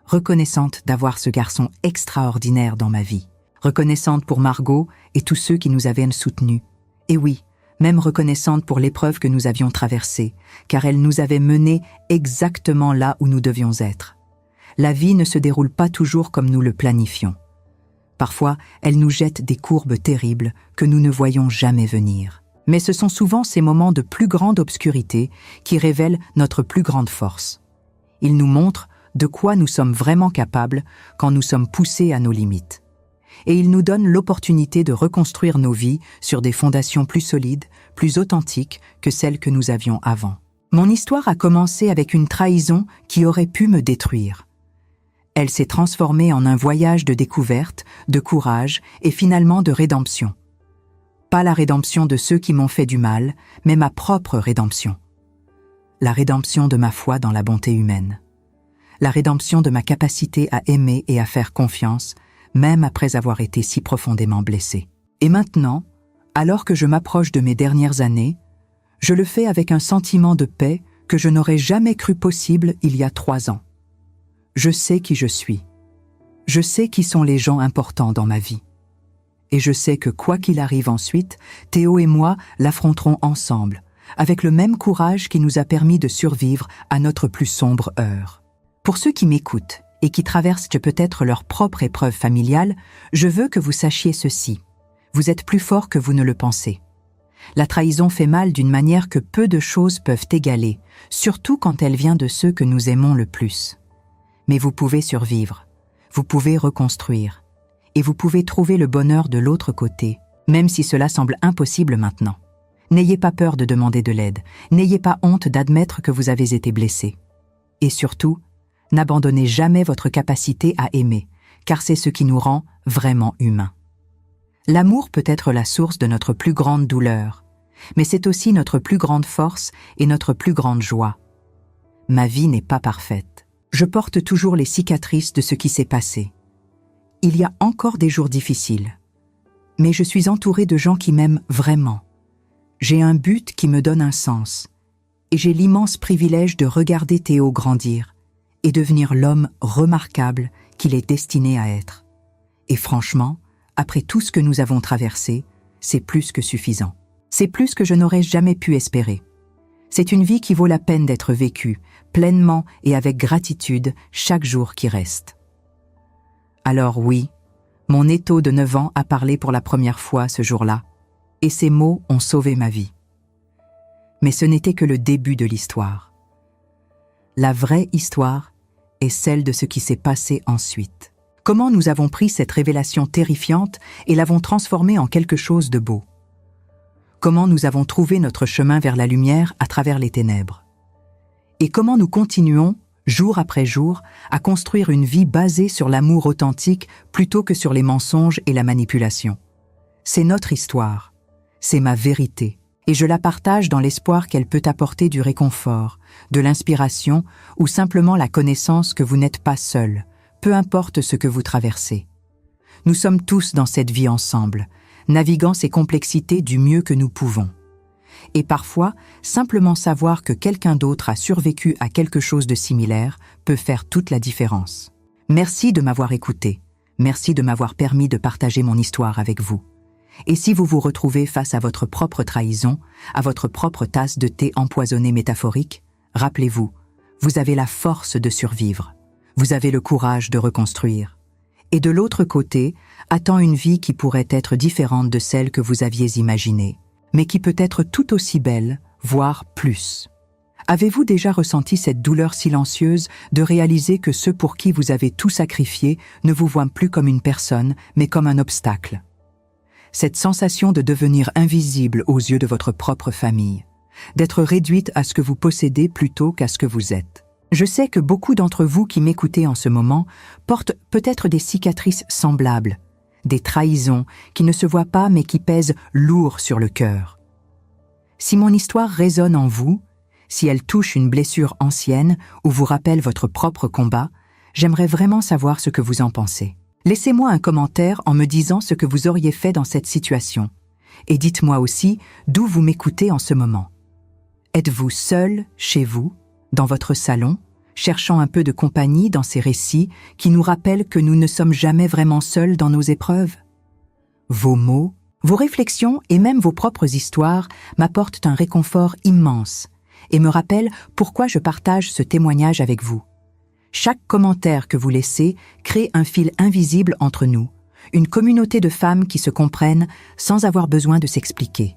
reconnaissante d'avoir ce garçon extraordinaire dans ma vie, reconnaissante pour Margot et tous ceux qui nous avaient soutenus. Et oui, même reconnaissante pour l'épreuve que nous avions traversée, car elle nous avait menés exactement là où nous devions être. La vie ne se déroule pas toujours comme nous le planifions. Parfois, elle nous jette des courbes terribles que nous ne voyons jamais venir. Mais ce sont souvent ces moments de plus grande obscurité qui révèlent notre plus grande force. Ils nous montrent de quoi nous sommes vraiment capables quand nous sommes poussés à nos limites. Et ils nous donnent l'opportunité de reconstruire nos vies sur des fondations plus solides, plus authentiques que celles que nous avions avant. Mon histoire a commencé avec une trahison qui aurait pu me détruire. Elle s'est transformée en un voyage de découverte, de courage et finalement de rédemption. Pas la rédemption de ceux qui m'ont fait du mal, mais ma propre rédemption. La rédemption de ma foi dans la bonté humaine. La rédemption de ma capacité à aimer et à faire confiance, même après avoir été si profondément blessé. Et maintenant, alors que je m'approche de mes dernières années, je le fais avec un sentiment de paix que je n'aurais jamais cru possible il y a 3 ans. Je sais qui je suis. Je sais qui sont les gens importants dans ma vie. Et je sais que quoi qu'il arrive ensuite, Théo et moi l'affronterons ensemble, avec le même courage qui nous a permis de survivre à notre plus sombre heure. Pour ceux qui m'écoutent et qui traversent peut-être leur propre épreuve familiale, je veux que vous sachiez ceci. Vous êtes plus fort que vous ne le pensez. La trahison fait mal d'une manière que peu de choses peuvent égaler, surtout quand elle vient de ceux que nous aimons le plus. Mais vous pouvez survivre, vous pouvez reconstruire, et vous pouvez trouver le bonheur de l'autre côté, même si cela semble impossible maintenant. N'ayez pas peur de demander de l'aide, n'ayez pas honte d'admettre que vous avez été blessé. Et surtout, n'abandonnez jamais votre capacité à aimer, car c'est ce qui nous rend vraiment humains. L'amour peut être la source de notre plus grande douleur, mais c'est aussi notre plus grande force et notre plus grande joie. Ma vie n'est pas parfaite. Je porte toujours les cicatrices de ce qui s'est passé. Il y a encore des jours difficiles, mais je suis entourée de gens qui m'aiment vraiment. J'ai un but qui me donne un sens, et j'ai l'immense privilège de regarder Théo grandir et devenir l'homme remarquable qu'il est destiné à être. Et franchement, après tout ce que nous avons traversé, c'est plus que suffisant. C'est plus que je n'aurais jamais pu espérer. C'est une vie qui vaut la peine d'être vécue, pleinement et avec gratitude chaque jour qui reste. Alors oui, mon étau de 9 ans a parlé pour la première fois ce jour-là, et ces mots ont sauvé ma vie. Mais ce n'était que le début de l'histoire. La vraie histoire est celle de ce qui s'est passé ensuite. Comment nous avons pris cette révélation terrifiante et l'avons transformée en quelque chose de beau. Comment nous avons trouvé notre chemin vers la lumière à travers les ténèbres. Et comment nous continuons, jour après jour, à construire une vie basée sur l'amour authentique plutôt que sur les mensonges et la manipulation. C'est notre histoire, c'est ma vérité, Et je la partage dans l'espoir qu'elle peut apporter du réconfort, de l'inspiration ou simplement la connaissance que vous n'êtes pas seul, peu importe ce que vous traversez. Nous sommes tous dans cette vie ensemble, naviguant ces complexités du mieux que nous pouvons. Et parfois, simplement savoir que quelqu'un d'autre a survécu à quelque chose de similaire peut faire toute la différence. Merci de m'avoir écouté. Merci de m'avoir permis de partager mon histoire avec vous. Et si vous vous retrouvez face à votre propre trahison, à votre propre tasse de thé empoisonnée métaphorique, rappelez-vous, vous avez la force de survivre. Vous avez le courage de reconstruire. Et de l'autre côté, attend une vie qui pourrait être différente de celle que vous aviez imaginée, mais qui peut être tout aussi belle, voire plus. Avez-vous déjà ressenti cette douleur silencieuse de réaliser que ceux pour qui vous avez tout sacrifié ne vous voient plus comme une personne, mais comme un obstacle? Cette sensation de devenir invisible aux yeux de votre propre famille, d'être réduite à ce que vous possédez plutôt qu'à ce que vous êtes. Je sais que beaucoup d'entre vous qui m'écoutez en ce moment portent peut-être des cicatrices semblables, des trahisons qui ne se voient pas mais qui pèsent lourd sur le cœur. Si mon histoire résonne en vous, si elle touche une blessure ancienne ou vous rappelle votre propre combat, j'aimerais vraiment savoir ce que vous en pensez. Laissez-moi un commentaire en me disant ce que vous auriez fait dans cette situation. Et dites-moi aussi d'où vous m'écoutez en ce moment. Êtes-vous seul, chez vous, dans votre salon, cherchant un peu de compagnie dans ces récits qui nous rappellent que nous ne sommes jamais vraiment seuls dans nos épreuves? Vos mots, vos réflexions et même vos propres histoires m'apportent un réconfort immense et me rappellent pourquoi je partage ce témoignage avec vous. Chaque commentaire que vous laissez crée un fil invisible entre nous, une communauté de femmes qui se comprennent sans avoir besoin de s'expliquer.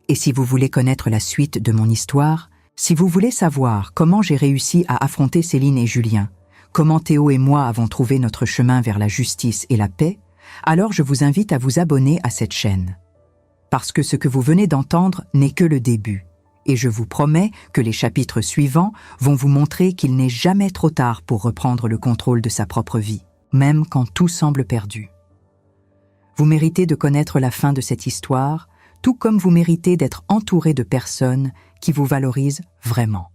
Et si vous voulez connaître la suite de mon histoire, si vous voulez savoir comment j'ai réussi à affronter Céline et Julien, comment Théo et moi avons trouvé notre chemin vers la justice et la paix, alors je vous invite à vous abonner à cette chaîne. Parce que ce que vous venez d'entendre n'est que le début. Et je vous promets que les chapitres suivants vont vous montrer qu'il n'est jamais trop tard pour reprendre le contrôle de sa propre vie, même quand tout semble perdu. Vous méritez de connaître la fin de cette histoire, tout comme vous méritez d'être entouré de personnes qui vous valorisent vraiment.